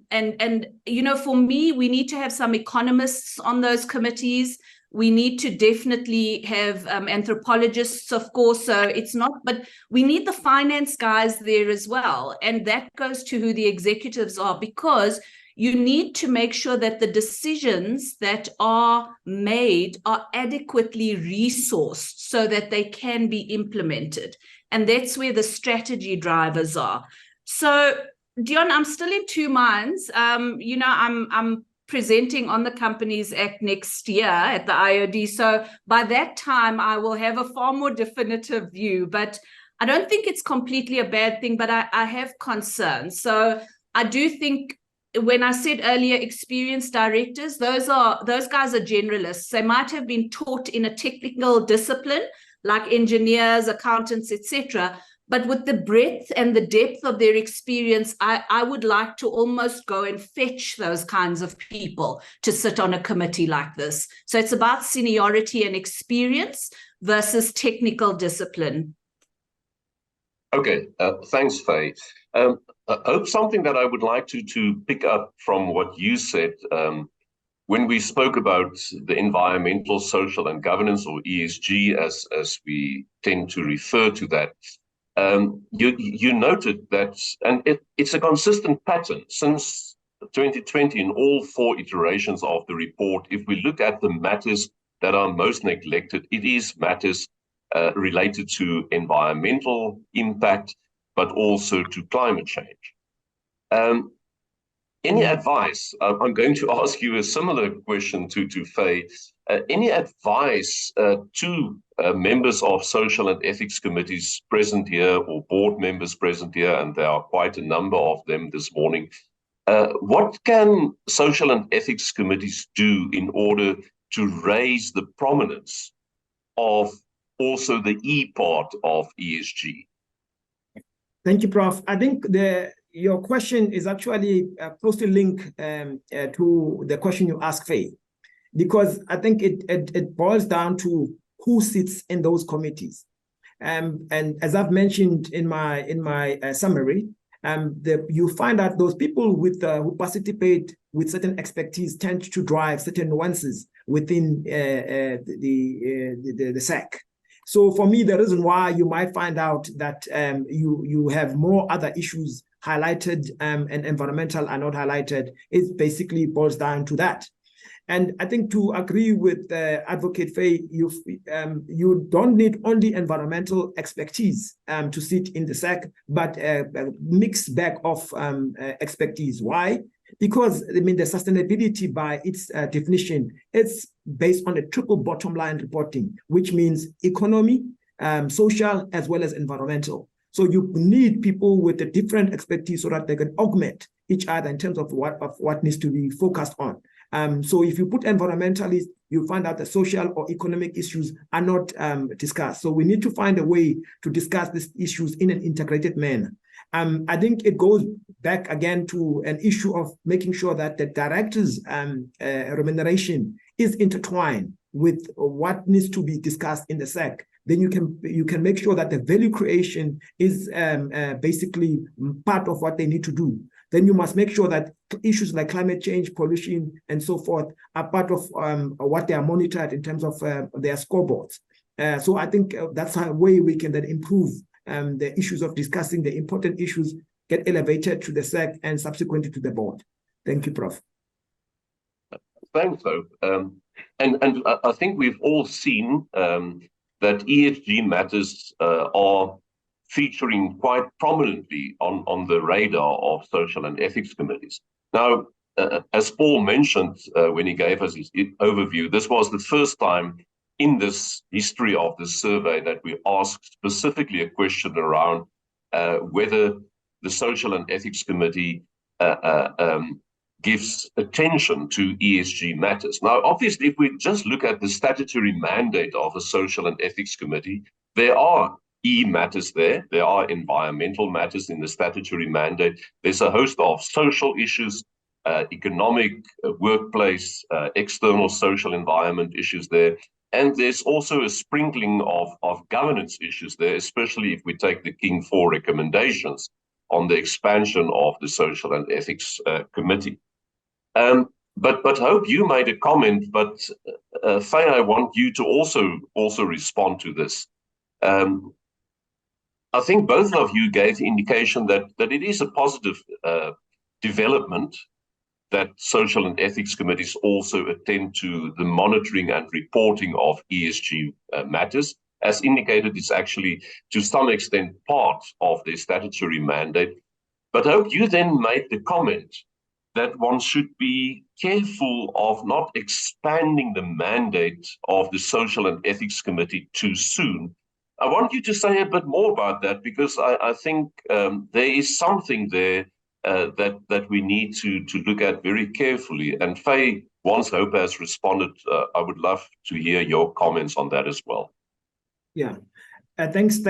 for me, we need to have some economists on those committees. We need to definitely have anthropologists, of course. So it's not, but we need the finance guys there as well. And that goes to who the executives are, because you need to make sure that the decisions that are made are adequately resourced so that they can be implemented. And that's where the strategy drivers are. So, Dion, I'm still in two minds. I'm presenting on the Companies Act next year at the IoD. So by that time, I will have a far more definitive view. But I don't think it's completely a bad thing, but I have concerns. So I do think, when I said earlier, experienced directors, those guys are generalists. They might have been taught in a technical discipline, like engineers, accountants, etc. But with the breadth and the depth of their experience, I would like to almost go and fetch those kinds of people to sit on a committee like this. So it's about seniority and experience versus technical discipline. Okay, thanks, Faye. I hope something that I would like to pick up from what you said when we spoke about the environmental, social, and governance, or ESG, as we tend to refer to that. You noted that, and it's a consistent pattern since 2020 in all 4 iterations of the report. If we look at the matters that are most neglected, it is matters related to environmental impact, but also to climate change. Any advice? I'm going to ask you a similar question to Faye. Any advice to members of social and ethics committees present here, or board members present here, and there are quite a number of them this morning? What can social and ethics committees do in order to raise the prominence of also the E part of ESG? Thank you, Prof. I think your question is actually closely linked to the question you asked, Faye, because I think it boils down to who sits in those committees. And as I've mentioned in my summary, you find that those people who participate with certain expertise tend to drive certain nuances within the SEC. So for me, the reason why you might find out that you have more other issues highlighted and environmental are not highlighted, it basically boils down to that. And I think to agree with Advocate Faye, you don't need only environmental expertise to sit in the SEC, but a mixed bag of expertise. Why? Because, I mean, the sustainability by its definition, it's based on a triple bottom line reporting, which means economy, social, as well as environmental. So you need people with a different expertise so that they can augment each other in terms of what needs to be focused on. So if you put environmentalists, you find out the social or economic issues are not discussed. So we need to find a way to discuss these issues in an integrated manner. I think it goes back again to an issue of making sure that the director's remuneration is intertwined with what needs to be discussed in the SEC. Then you can make sure that the value creation is basically part of what they need to do. Then you must make sure that issues like climate change, pollution, and so forth are part of what they are monitored in terms of their scoreboards. So I think that's a way we can then improve the issues of discussing the important issues, get elevated to the SEC and subsequently to the board. Thank you, Prof. Thanks, though. And I think we've all seen that ESG matters are featuring quite prominently on the radar of social and ethics committees. Now, as Paul mentioned when he gave us his overview, this was the first time in this history of the survey that we asked specifically a question around whether the Social and Ethics Committee gives attention to ESG matters. Now, obviously, if we just look at the statutory mandate of a Social and Ethics Committee, there are E matters there. There are environmental matters in the statutory mandate. There's a host of social issues, economic, workplace, external social environment issues there. And there's also a sprinkling of governance issues there, especially if we take the King 4 recommendations on the expansion of the Social and Ethics Committee. But Hope, you made a comment, but Faye, I want you to also respond to this. I think both of you gave the indication that it is a positive development that social and ethics committees also attend to the monitoring and reporting of ESG matters. As indicated, it's actually to some extent part of their statutory mandate. But I hope you then made the comment that one should be careful of not expanding the mandate of the Social and Ethics Committee too soon. I want you to say a bit more about that, because I think there is something there that we need to look at very carefully. And Faye, once Hope has responded, I would love to hear your comments on that as well. Yeah. Thanks,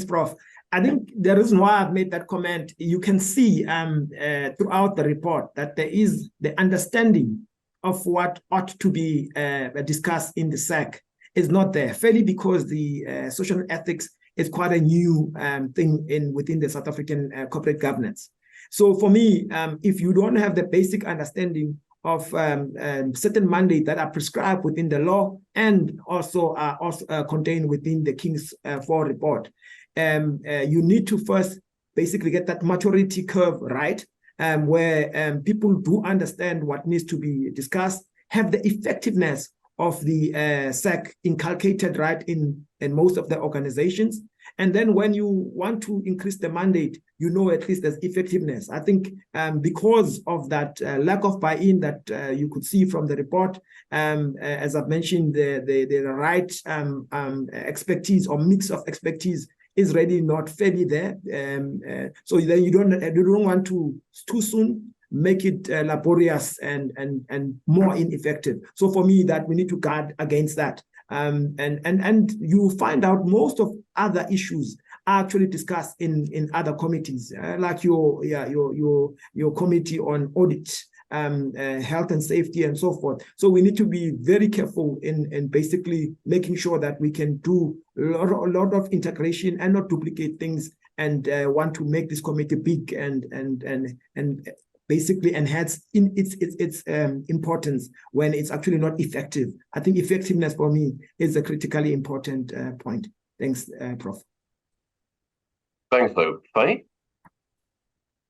Prof. I think the reason why I've made that comment, you can see throughout the report that there is the understanding of what ought to be discussed in the SAC is not there, fairly because the social ethics is quite a new thing within the South African corporate governance. So for me, if you don't have the basic understanding of certain mandates that are prescribed within the law and also are contained within the King's 4 report, you need to first basically get that maturity curve right, where people do understand what needs to be discussed, have the effectiveness of the SAC inculcated right in most of the organizations. And then when you want to increase the mandate, you know at least there's effectiveness. I think because of that lack of buy-in that you could see from the report, as I've mentioned, the right expertise or mix of expertise is really not fairly there. So then you don't want to too soon make it laborious and more ineffective. So for me, that we need to guard against that. And you find out most of other issues are actually discussed in other committees, like your committee on audit, health and safety and so forth. So we need to be very careful in basically making sure that we can do a lot of integration and not duplicate things and want to make this committee big and basically enhance in its importance when it's actually not effective. I think effectiveness for me is a critically important point. Thanks, Prof. Thanks, though. Faye?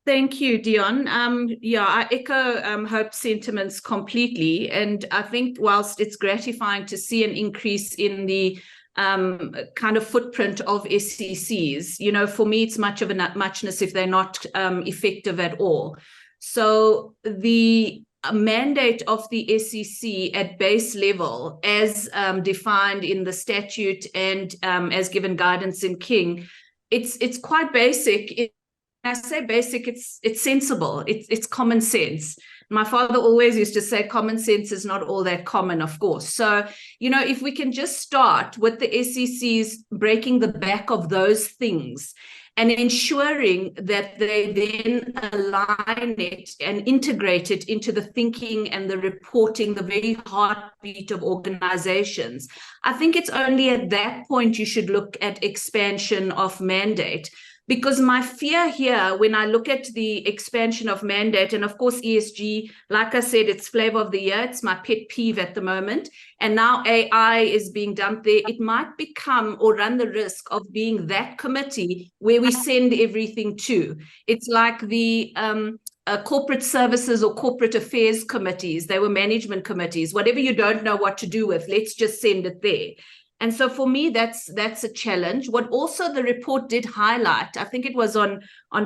Thank you, Dion. I echo Hope's sentiments completely. And I think whilst it's gratifying to see an increase in the kind of footprint of SECs, for me, it's much of a muchness if they're not effective at all. So the mandate of the SEC at base level, as defined in the statute and as given guidance in King, it's quite basic. I say basic, it's sensible, it's common sense. My father always used to say common sense is not all that common, of course. So, if we can just start with the SECs breaking the back of those things and ensuring that they then align it and integrate it into the thinking and the reporting, the very heartbeat of organizations. I think it's only at that point you should look at expansion of mandate. Because my fear here, when I look at the expansion of mandate, and of course ESG, like I said, it's flavor of the year, it's my pet peeve at the moment, and now AI is being dumped there, it might become or run the risk of being that committee where we send everything to. It's like the corporate services or corporate affairs committees, they were management committees, whatever you don't know what to do with, let's just send it there. And so for me, that's a challenge. What also the report did highlight, I think it was on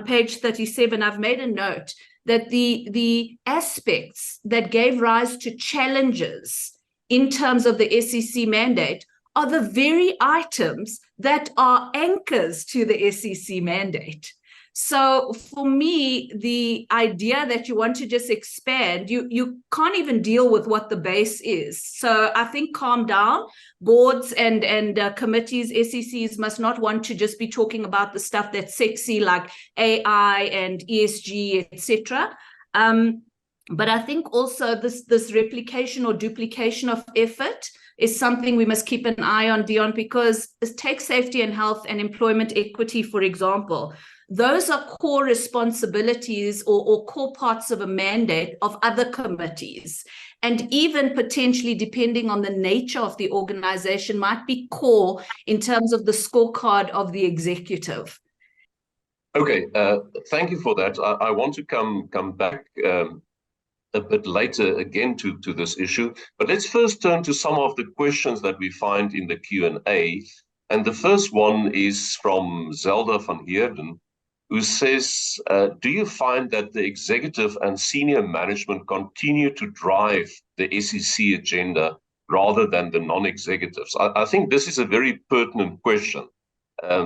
page 37, I've made a note that the aspects that gave rise to challenges in terms of the SEC mandate are the very items that are anchors to the SEC mandate. So for me, the idea that you want to just expand, you can't even deal with what the base is. So I think calm down. Boards and committees, SECs must not want to just be talking about the stuff that's sexy like AI and ESG, etc. But I think also this replication or duplication of effort is something we must keep an eye on, Dion, because take safety and health and employment equity, for example. Those are core responsibilities or core parts of a mandate of other committees. And even potentially, depending on the nature of the organization, might be core in terms of the scorecard of the executive. Okay, thank you for that. I want to come back a bit later again to this issue, but let's first turn to some of the questions that we find in the Q&A. And the first one is from Zelda van Heerden, who says, do you find that the executive and senior management continue to drive the SEC agenda rather than the non-executives? I think this is a very pertinent question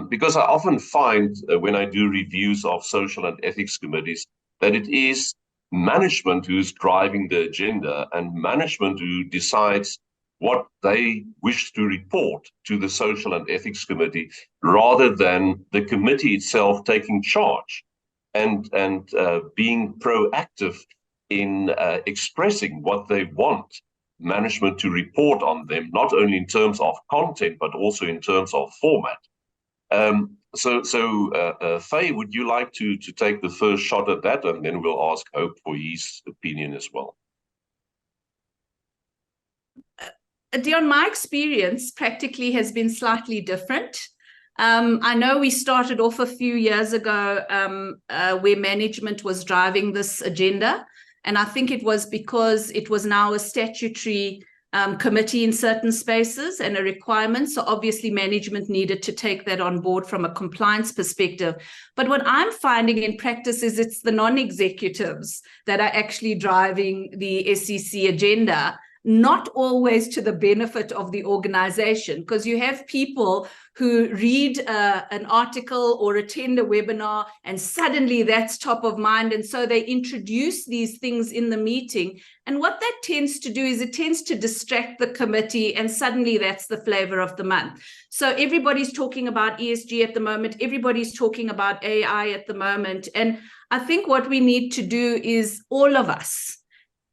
because I often find when I do reviews of social and ethics committees that it is management who's driving the agenda and management who decides what they wish to report to the Social and Ethics Committee, rather than the committee itself taking charge and being proactive in expressing what they want management to report on them, not only in terms of content, but also in terms of format. Faye, would you like to take the first shot at that, and then we'll ask Hope for his opinion as well? Dion, my experience practically has been slightly different. I know we started off a few years ago where management was driving this agenda, and I think it was because it was now a statutory committee in certain spaces and a requirement. So obviously management needed to take that on board from a compliance perspective. But what I'm finding in practice is it's the non-executives that are actually driving the SEC agenda, not always to the benefit of the organization, because you have people who read an article or attend a webinar and suddenly that's top of mind. And so they introduce these things in the meeting. And what that tends to do is it tends to distract the committee, and suddenly that's the flavor of the month. So everybody's talking about ESG at the moment. Everybody's talking about AI at the moment. And I think what we need to do is all of us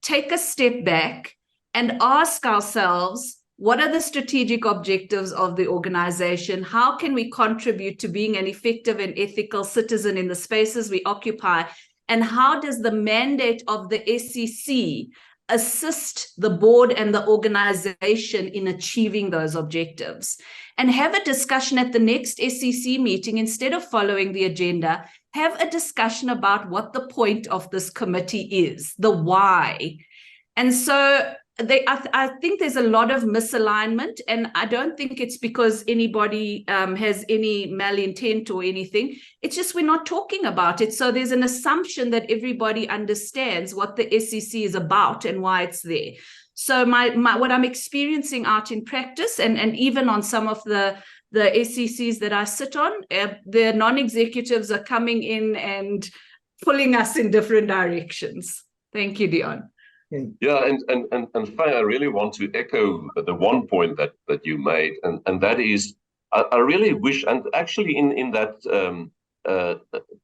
take a step back and ask ourselves, what are the strategic objectives of the organization? How can we contribute to being an effective and ethical citizen in the spaces we occupy? And how does the mandate of the SEC assist the board and the organization in achieving those objectives? And have a discussion at the next SEC meeting, instead of following the agenda, have a discussion about what the point of this committee is, the why. And so I think there's a lot of misalignment, and I don't think it's because anybody has any malintent or anything. It's just we're not talking about it. So there's an assumption that everybody understands what the SEC is about and why it's there. So what I'm experiencing out in practice, and even on some of the SECs that I sit on, the non-executives are coming in and pulling us in different directions. Thank you, Dion. Yeah, and Faye, I really want to echo the one point that you made, and that is, I really wish, and actually in that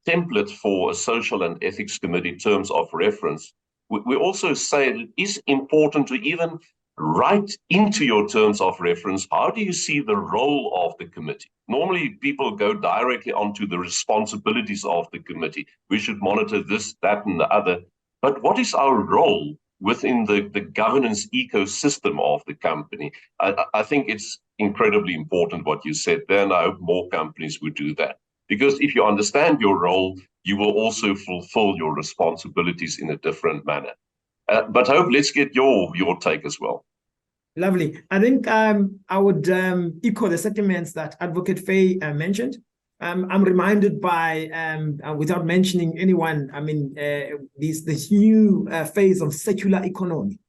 template for a Social and Ethics Committee terms of reference, we also say it is important to even write into your terms of reference, how do you see the role of the committee? Normally, people go directly onto the responsibilities of the committee. We should monitor this, that, and the other. But what is our role within the governance ecosystem of the company? I think it's incredibly important what you said there, and I hope more companies would do that. Because if you understand your role, you will also fulfill your responsibilities in a different manner. But Hope, let's get your take as well. Lovely. I think I would echo the sentiments that Advocate Faye mentioned. I'm reminded by, without mentioning anyone, I mean, this new phase of circular economy.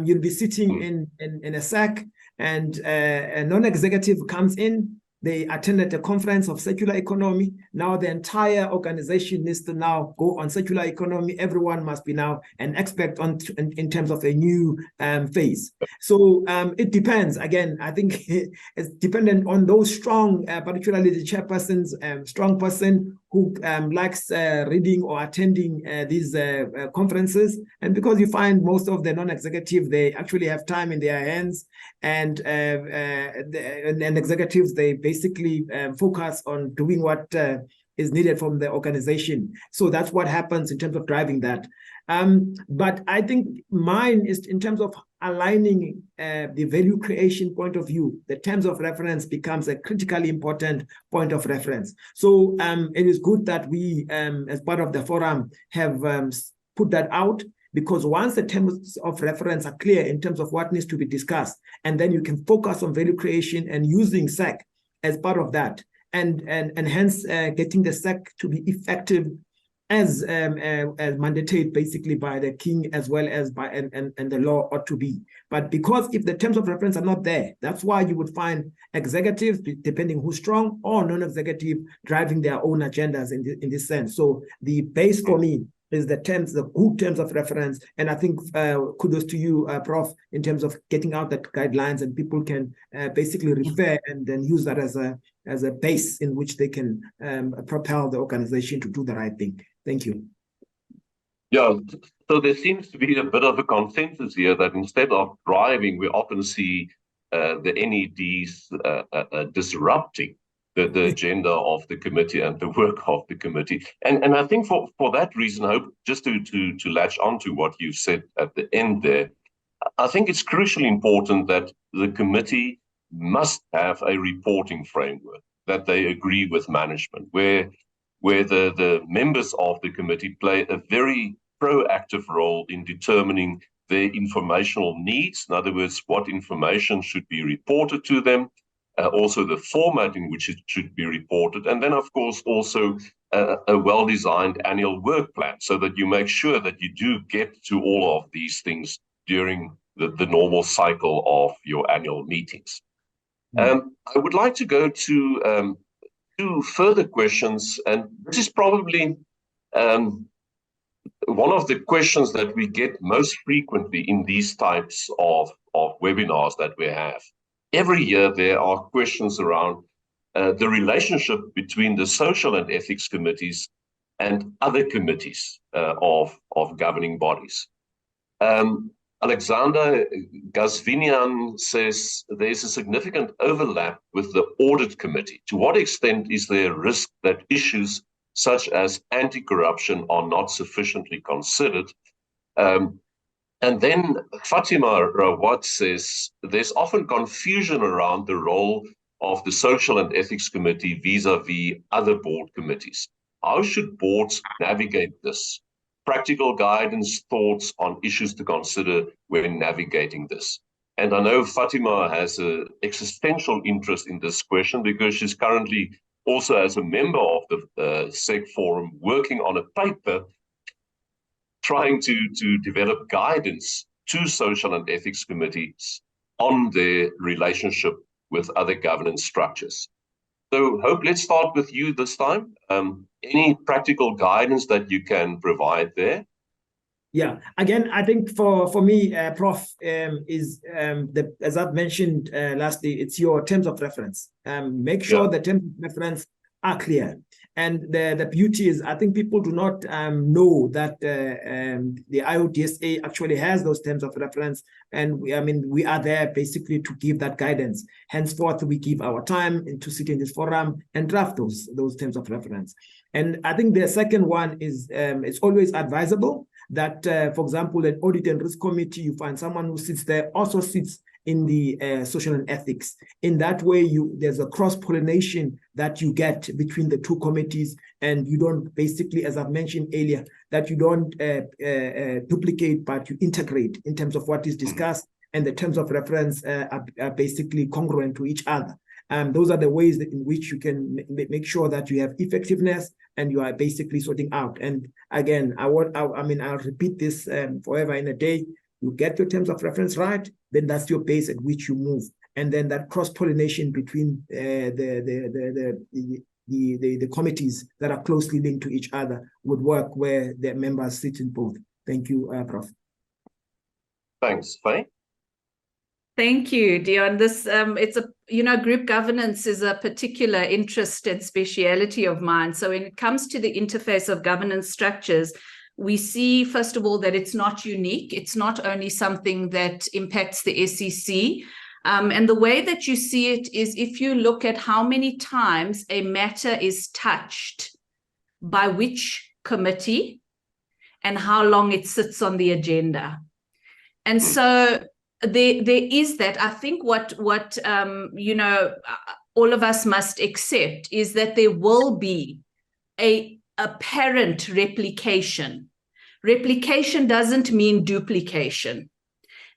You'll be sitting in a SAC, and a non-executive comes in. They attended a conference of circular economy. Now the entire organization needs to now go on circular economy. Everyone must be now an expert in terms of a new phase. So it depends. Again, I think it's dependent on those strong, particularly the chairperson's strong person who likes reading or attending these conferences. And because you find most of the non-executive, they actually have time in their hands, and executives, they basically focus on doing what is needed from the organization. So that's what happens in terms of driving that. But I think mine is in terms of aligning the value creation point of view. The terms of reference becomes a critically important point of reference. So it is good that we, as part of the forum, have put that out, because once the terms of reference are clear in terms of what needs to be discussed, and then you can focus on value creation and using SEC as part of that, and hence getting the SEC to be effective as mandated basically by the king, as well as by and the law ought to be. But because if the terms of reference are not there, that's why you would find executives, depending who's strong, or non-executive, driving their own agendas in this sense. So the base for me is the good terms of reference. And I think kudos to you, Prof, in terms of getting out that guidelines, and people can basically refer and then use that as a base in which they can propel the organization to do the right thing. Thank you. Yeah, so there seems to be a bit of a consensus here that instead of driving, we often see the NEDs disrupting the agenda of the committee and the work of the committee. And I think for that reason, I hope just to latch onto what you said at the end there, I think it's crucially important that the committee must have a reporting framework that they agree with management, where the members of the committee play a very proactive role in determining their informational needs. In other words, what information should be reported to them, also the format in which it should be reported, and then, of course, also a well-designed annual work plan so that you make sure that you do get to all of these things during the normal cycle of your annual meetings. I would like to go to two further questions, and this is probably one of the questions that we get most frequently in these types of webinars that we have. Every year there are questions around the relationship between the social and ethics committees and other committees of governing bodies. Alexander Gazvinian says there's a significant overlap with the audit committee. To what extent is there a risk that issues such as anti-corruption are not sufficiently considered? And then Fatima Rawat says there's often confusion around the role of the Social and Ethics Committee vis-a-vis other board committees. How should boards navigate this? Practical guidance, thoughts on issues to consider when navigating this. And I know Fatima has an existential interest in this question because she's currently also as a member of the SEC Forum working on a paper trying to develop guidance to social and ethics committees on their relationship with other governance structures. So Hope, let's start with you this time. Any practical guidance that you can provide there? Yeah, again, I think for me, Prof, is as I've mentioned lastly, it's your terms of reference. Make sure the terms of reference are clear. And the beauty is, I think people do not know that the IoDSA actually has those terms of reference. And we are there basically to give that guidance. Henceforth, we give our time to sit in this forum and draft those terms of reference. And I think the second one is it's always advisable that, for example, an audit and risk committee, you find someone who sits there, also sits in the social and ethics. In that way, there's a cross-pollination that you get between the two committees, and you don't basically, as I've mentioned earlier, that you don't duplicate, but you integrate in terms of what is discussed, and the terms of reference are basically congruent to each other. Those are the ways in which you can make sure that you have effectiveness and you are basically sorting out. And again, I'll repeat this forever in a day. You get your terms of reference right, then that's your base at which you move. And then that cross-pollination between the committees that are closely linked to each other would work where the members sit in both. Thank you, Prof. Thanks, Faye. Thank you, Dion. This it's group governance is a particular interest and speciality of mine. So when it comes to the interface of governance structures, we see, first of all, that it's not unique. It's not only something that impacts the SEC. And the way that you see it is if you look at how many times a matter is touched by which committee and how long it sits on the agenda. And so there is that. I think what all of us must accept is that there will be a apparent replication. Replication doesn't mean duplication.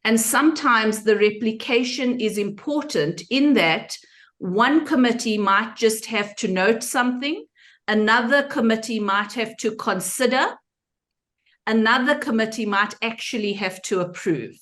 And sometimes the replication is important in that one committee might just have to note something, another committee might have to consider, another committee might actually have to approve.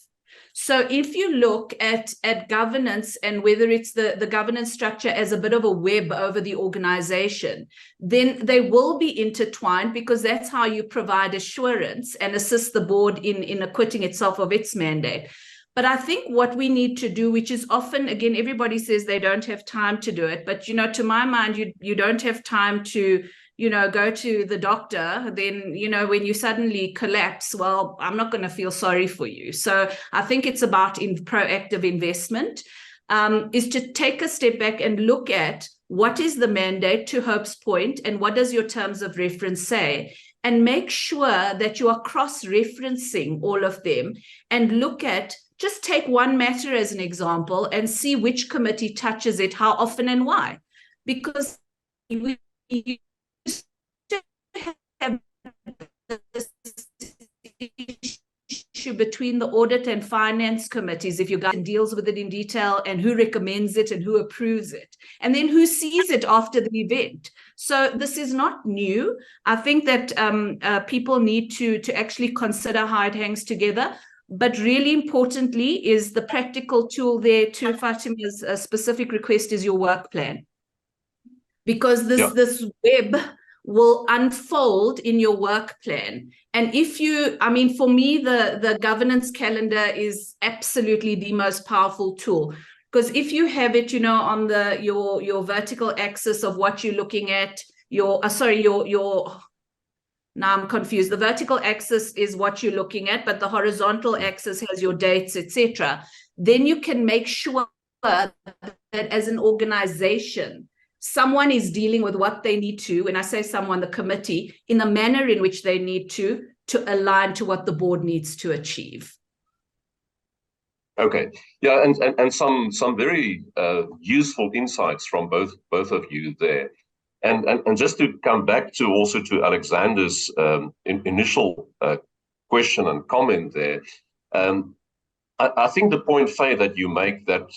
So if you look at governance and whether it's the governance structure as a bit of a web over the organization, then they will be intertwined, because that's how you provide assurance and assist the board in acquitting itself of its mandate. But I think what we need to do, which is often, again, everybody says they don't have time to do it, but, to my mind, you don't have time to, go to the doctor, then, when you suddenly collapse, well, I'm not going to feel sorry for you. So I think it's about proactive investment, is to take a step back and look at what is the mandate, to Hope's point, and what does your terms of reference say, and make sure that you are cross-referencing all of them, and look at, just take one matter as an example and see which committee touches it, how often and why. Because we have this issue between the audit and finance committees, if you guys deals with it in detail, and who recommends it and who approves it, and then who sees it after the event. So this is not new. I think that people need to actually consider how it hangs together. But really importantly is the practical tool there, to Fatima's specific request, is your work plan. Because this web will unfold in your work plan. And if you, for me, the governance calendar is absolutely the most powerful tool. Because if you have it, on your vertical axis of what you're looking at, now I'm confused. The vertical axis is what you're looking at, but the horizontal axis has your dates, etc. Then you can make sure that as an organization, someone is dealing with what they need to, when I say someone, the committee, in the manner in which they need to align to what the board needs to achieve. Okay, yeah, and some very useful insights from both of you there. And just to come back to also to Alexander's initial question and comment there, I think the point, Faye, that you make, that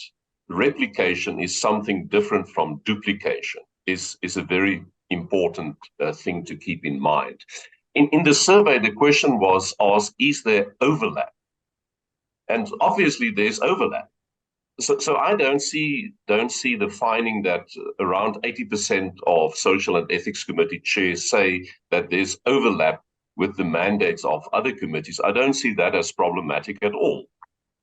replication is something different from duplication, is a very important thing to keep in mind. In the survey, the question was asked, is there overlap? And obviously there's overlap. So I don't see the finding that around 80% of social and ethics committee chairs say that there's overlap with the mandates of other committees. I don't see that as problematic at all.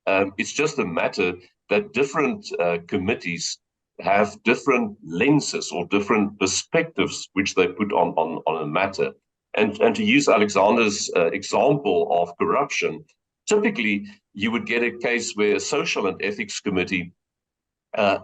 It's just a matter that different committees have different lenses or different perspectives which they put on a matter. And to use Alexander's example of corruption, typically you would get a case where a social and ethics committee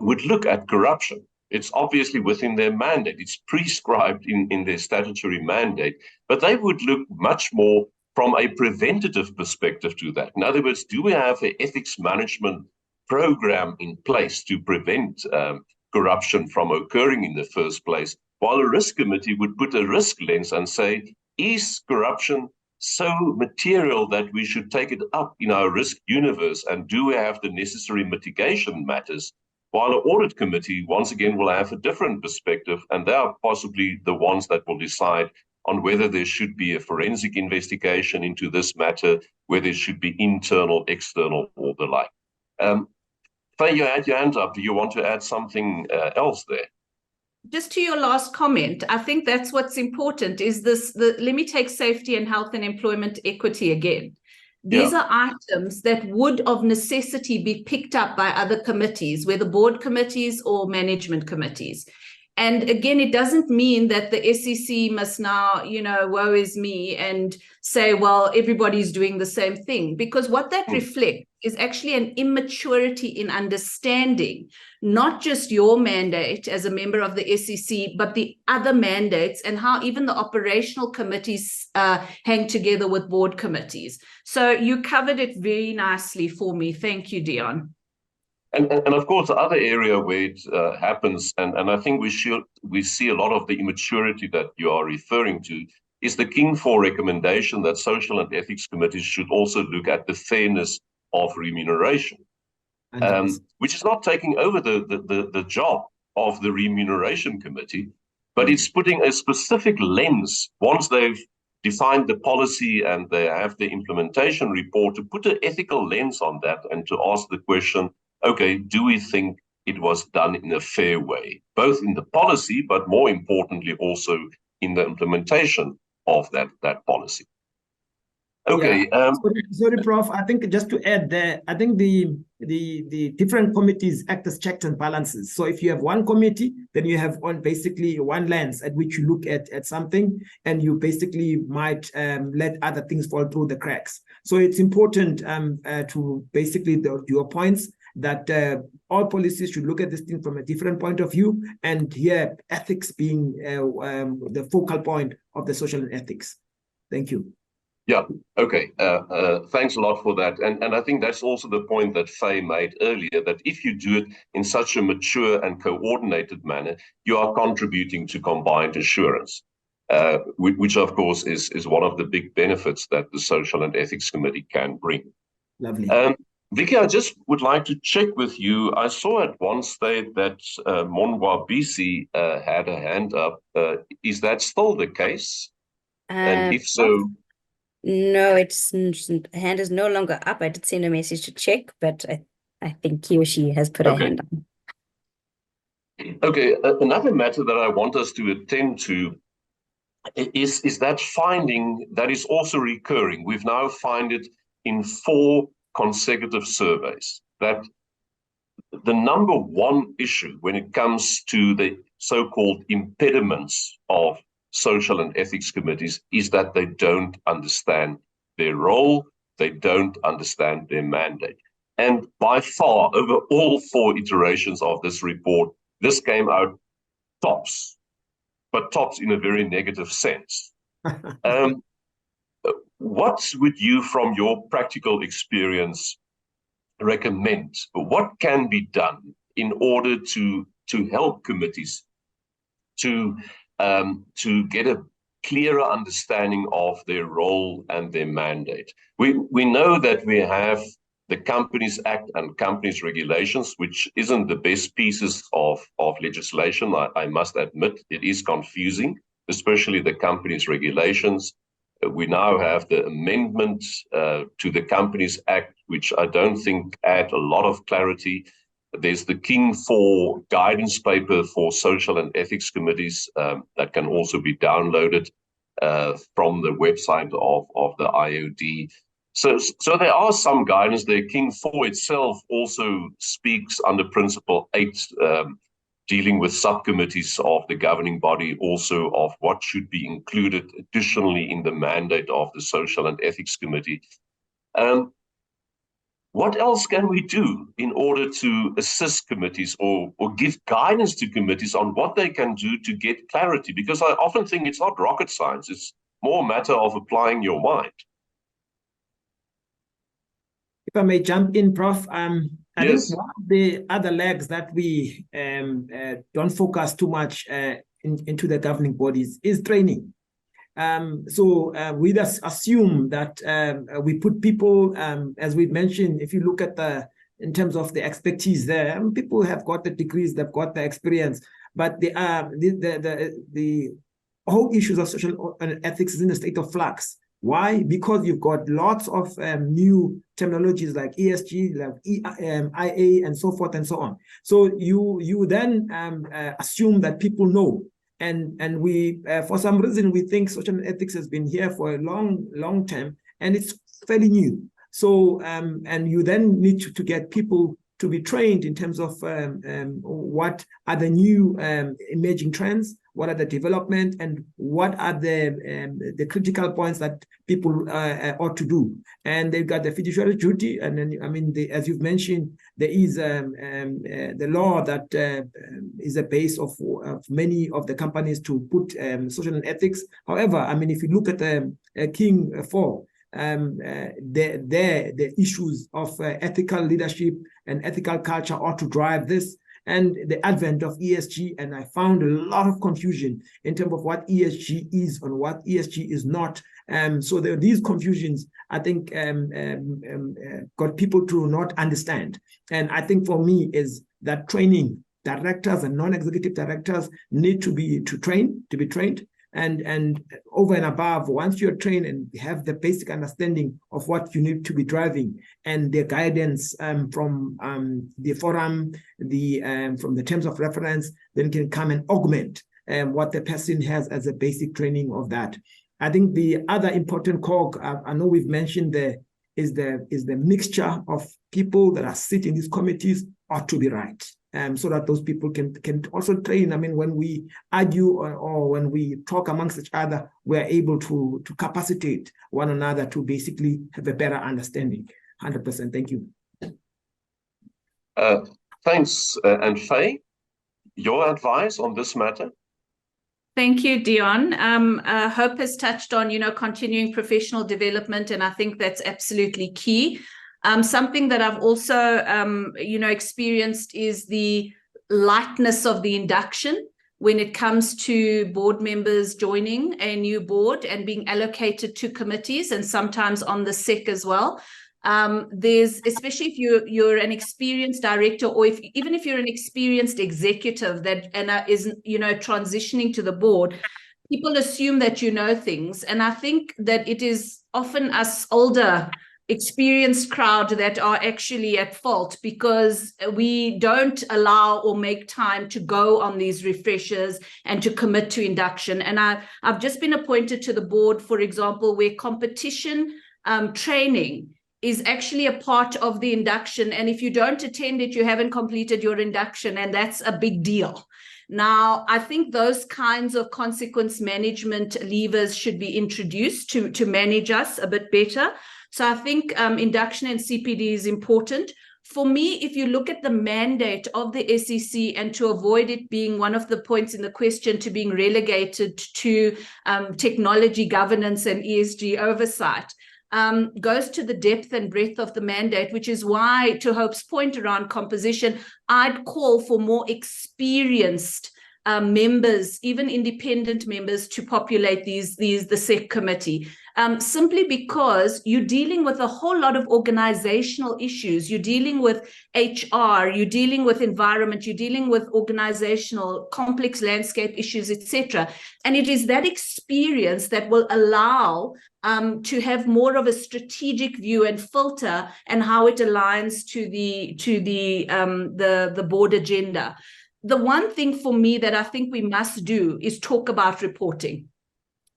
would look at corruption. It's obviously within their mandate. It's prescribed in their statutory mandate, but they would look much more from a preventative perspective to that. In other words, do we have an ethics management program in place to prevent corruption from occurring in the first place? While a risk committee would put a risk lens and say, is corruption so material that we should take it up in our risk universe, and do we have the necessary mitigation matters? While an audit committee, once again, will have a different perspective, and they are possibly the ones that will decide on whether there should be a forensic investigation into this matter, whether it should be internal, external, or the like. Faye, you had your hand up. Do you want to add something else there? Just to your last comment, I think that's what's important, is let me take safety and health and employment equity again. These are items that would of necessity be picked up by other committees, whether board committees or management committees. And again, it doesn't mean that the SEC must now, woe is me, and say, well, everybody's doing the same thing. Because what that reflects is actually an immaturity in understanding not just your mandate as a member of the SEC, but the other mandates, and how even the operational committees hang together with board committees. So you covered it very nicely for me. Thank you, Dion. And of course, the other area where it happens, and I think we see a lot of the immaturity that you are referring to, is the King 4 recommendation that social and ethics committees should also look at the fairness of remuneration, which is not taking over the job of the remuneration committee, but it's putting a specific lens once they've defined the policy and they have the implementation report, to put an ethical lens on that and to ask the question, okay, do we think it was done in a fair way, both in the policy, but more importantly also in the implementation of that policy? Okay. Yeah. Sorry, Prof. I think just to add there, I think the different committees act as checks and balances. So if you have one committee, then you have basically one lens at which you look at something, and you basically might let other things fall through the cracks. So it's important to basically your points that all policies should look at this thing from a different point of view, and here ethics being the focal point of the social and ethics. Thank you. Yeah, okay. Thanks a lot for that. And I think that's also the point that Faye made earlier, that if you do it in such a mature and coordinated manner, you are contributing to combined assurance, which of course is one of the big benefits that the Social and Ethics Committee can bring. Lovely. Vicky, I just would like to check with you. I saw at one stage that Monwa BC had a hand up. Is that still the case? And if so... No, hand is no longer up. I did send a message to check, but I think he or she has put a hand up. Okay, another matter that I want us to attend to is that finding that is also recurring. We've now found it in 4 consecutive surveys, that the number one issue when it comes to the so-called impediments of social and ethics committees is that they don't understand their role, they don't understand their mandate. And by far, over all 4 iterations of this report, this came out tops, but tops in a very negative sense. What would you, from your practical experience, recommend? What can be done in order to help committees to get a clearer understanding of their role and their mandate? We know that we have the Companies Act and Companies Regulations, which isn't the best pieces of legislation. I must admit, it is confusing, especially the Companies Regulations. We now have the amendment to the Companies Act, which I don't think add a lot of clarity. There's the King 4 guidance paper for social and ethics committees that can also be downloaded from the website of the IoD. So there are some guidance there. King 4 itself also speaks under Principle 8, dealing with subcommittees of the governing body, also of what should be included additionally in the mandate of the Social and Ethics Committee. What else can we do in order to assist committees or give guidance to committees on what they can do to get clarity? Because I often think it's not rocket science, it's more a matter of applying your mind. If I may jump in, Prof, I Yes. think one of the other legs that we don't focus too much into the governing bodies is training. So we just assume that we put people, as we mentioned, if you look at in terms of the expertise there, people have got the degrees, they've got the experience, but the whole issues of social ethics is in a state of flux. Why? Because you've got lots of new terminologies like ESG, like IA, and so forth and so on. So you then assume that people know. And we, for some reason, we think social ethics has been here for a long time, and it's fairly new. So, and you then need to get people to be trained in terms of what are the new emerging trends, what are the development, and what are the critical points that people ought to do. And they've got the fiduciary duty, and then, I mean, as you've mentioned, there is the law that is a base of many of the companies to put social and ethics. However, I mean, if you look at King 4, the issues of ethical leadership and ethical culture ought to drive this, and the advent of ESG. And I found a lot of confusion in terms of what ESG is and what ESG is not. So these confusions, I think, got people to not understand. And I think for me is that training, directors and non-executive directors need to be trained, And over and above, once you're trained and have the basic understanding of what you need to be driving and the guidance from the forum, from the terms of reference, then can come and augment what the person has as a basic training of that. I think the other important cog, I know we've mentioned is the mixture of people that are sitting in these committees ought to be right. So that those people can also train. I mean, when we argue or when we talk amongst each other, we're able to capacitate one another to basically have a better understanding. 100%. Thank you. Thanks. And Faye, your advice on this matter? Thank you, Dion. Hope has touched on, continuing professional development, and I think that's absolutely key. Something that I've also, experienced is the lightness of the induction when it comes to board members joining a new board and being allocated to committees and sometimes on the SEC as well. Especially if you're an experienced director, or even if you're an experienced executive that is transitioning to the board, people assume that you know things, and I think that it is often us older experienced crowd that are actually at fault because we don't allow or make time to go on these refreshers and to commit to induction. And I've just been appointed to the board, for example, where competition training is actually a part of the induction. And if you don't attend it, you haven't completed your induction, and that's a big deal. Now, I think those kinds of consequence management levers should be introduced to manage us a bit better. So I think induction and CPD is important. For me, if you look at the mandate of the SEC, and to avoid it being one of the points in the question to being relegated to technology governance and ESG oversight, goes to the depth and breadth of the mandate, which is why, to Hope's point around composition, I'd call for more experienced members, even independent members, to populate the SEC committee. Simply because you're dealing with a whole lot of organizational issues. You're dealing with HR, you're dealing with environment, you're dealing with organizational complex landscape issues, etc. And it is that experience that will allow to have more of a strategic view and filter and how it aligns to the board agenda. The one thing for me that I think we must do is talk about reporting.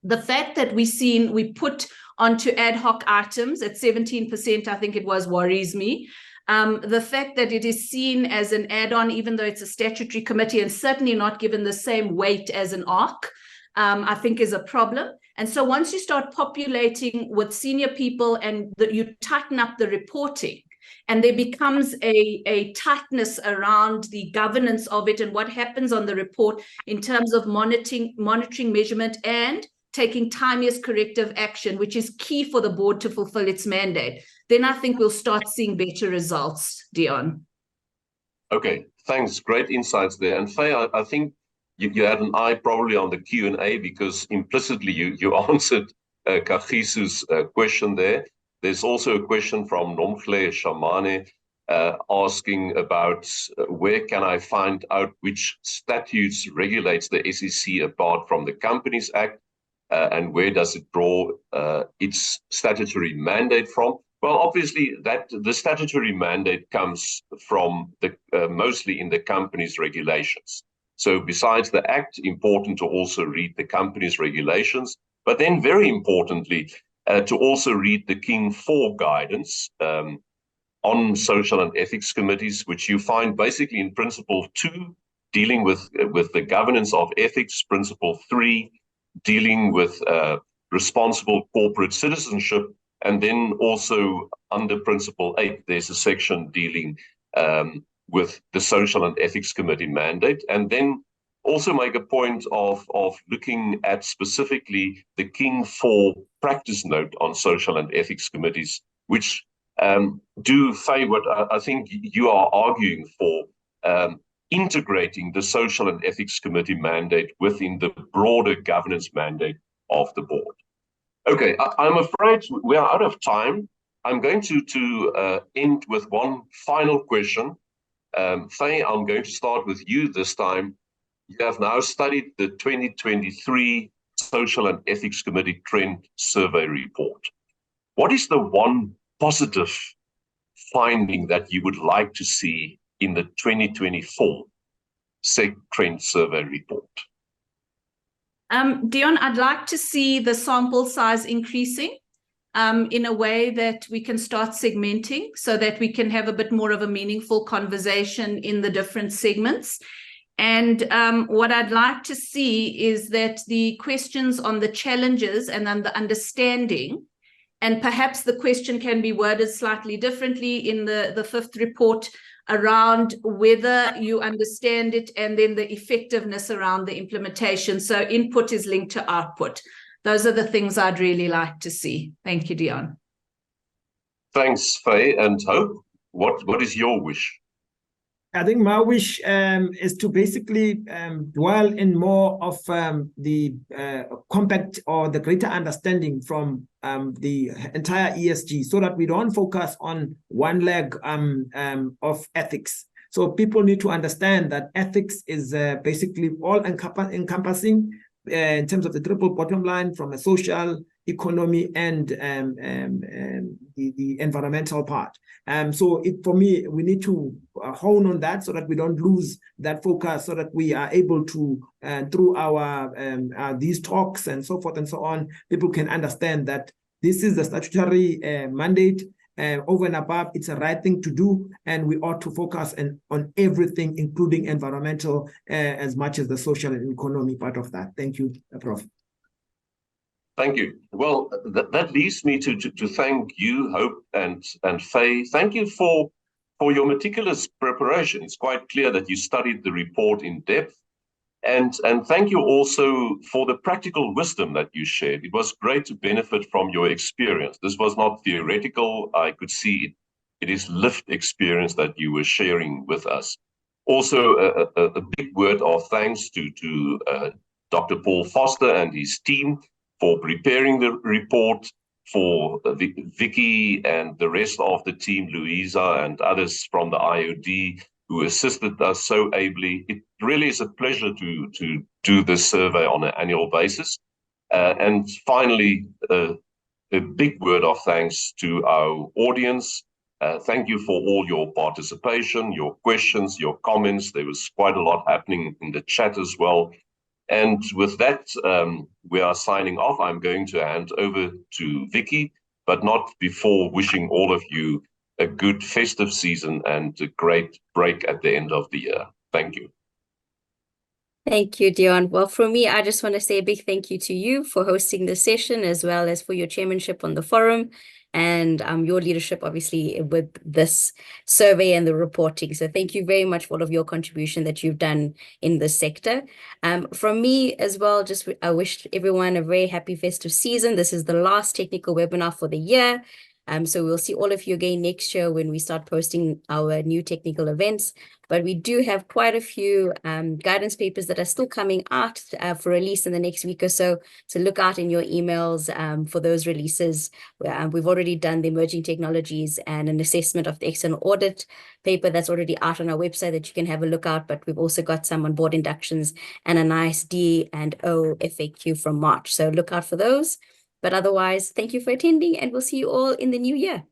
The fact that we put onto ad hoc items at 17%, I think it was, worries me. The fact that it is seen as an add-on, even though it's a statutory committee and certainly not given the same weight as an ARC, I think is a problem. And so once you start populating with senior people and you tighten up the reporting, and there becomes a tightness around the governance of it and what happens on the report in terms of monitoring measurement and taking timeous corrective action, which is key for the board to fulfill its mandate, then I think we'll start seeing better results, Dion. Okay, thanks. Great insights there. And Faye, I think you had an eye probably on the Q&A because implicitly you answered Kagisu's question there. There's also a question from Nomhle Shamane asking about where can I find out which statutes regulates the SEC apart from the Companies Act, and where does it draw its statutory mandate from? Well, obviously, the statutory mandate comes from mostly in the company's regulations. So besides the Act, important to also read the company's regulations, but then very importantly, to also read the King 4 guidance on social and ethics committees, which you find basically in Principle 2, dealing with the governance of ethics, Principle 3, dealing with responsible corporate citizenship, and then also under Principle 8, there's a section dealing with the Social and Ethics Committee mandate, and then also make a point of looking at specifically the King 4 practice note on social and ethics committees, which do favor what I think you are arguing for, integrating the Social and Ethics Committee mandate within the broader governance mandate of the board. Okay, I'm afraid we are out of time. I'm going to end with one final question. Faye, I'm going to start with you this time. You have now studied the 2023 Social and Ethics Committee Trend Survey Report. What is the one positive finding that you would like to see in the 2024 SEC Trend Survey Report? Dion, I'd like to see the sample size increasing in a way that we can start segmenting so that we can have a bit more of a meaningful conversation in the different segments. And what I'd like to see is that the questions on the challenges and on the understanding, and perhaps the question can be worded slightly differently in the fifth report around whether you understand it and then the effectiveness around the implementation. So input is linked to output. Those are the things I'd really like to see. Thank you, Dion. Thanks, Faye and Hope. What is your wish? I think my wish is to basically dwell in more of the compact or the greater understanding from the entire ESG, so that we don't focus on one leg of ethics. So people need to understand that ethics is basically all encompassing in terms of the triple bottom line from a social, economy, and the environmental part. So for me, we need to hone on that so that we don't lose that focus, so that we are able to, through our these talks and so forth and so on, people can understand that this is the statutory mandate. Over and above, it's a right thing to do, and we ought to focus on everything, including environmental, as much as the social and economic part of that. Thank you, Prof. Thank you. Well, that leads me to thank you, Hope and Faye. Thank you for your meticulous preparation. It's quite clear that you studied the report in depth. And thank you also for the practical wisdom that you shared. It was great to benefit from your experience. This was not theoretical. I could see it is lived experience that you were sharing with us. Also, a big word of thanks to Dr. Paul Foster and his team for preparing the report, for Vicky and the rest of the team, Louisa and others from the IoD, who assisted us so ably. It really is a pleasure to do this survey on an annual basis. And finally, a big word of thanks to our audience. Thank you for all your participation, your questions, your comments. There was quite a lot happening in the chat as well. And with that, we are signing off. I'm going to hand over to Vicky, but not before wishing all of you a good festive season and a great break at the end of the year. Thank you. Thank you, Dion. Well, for me, I just want to say a big thank you to you for hosting this session, as well as for your chairmanship on the forum and your leadership, obviously, with this survey and the reporting. So thank you very much for all of your contribution that you've done in this sector. From me as well, I wish everyone a very happy festive season. This is the last technical webinar for the year. So we'll see all of you again next year when we start posting our new technical events. But we do have quite a few guidance papers that are still coming out for release in the next week or so. So look out in your emails for those releases. We've already done the emerging technologies and an assessment of the external audit paper that's already out on our website that you can have a look at. But we've also got some on board inductions and a nice D&O FAQ from March. So look out for those. But otherwise, thank you for attending, and we'll see you all in the new year.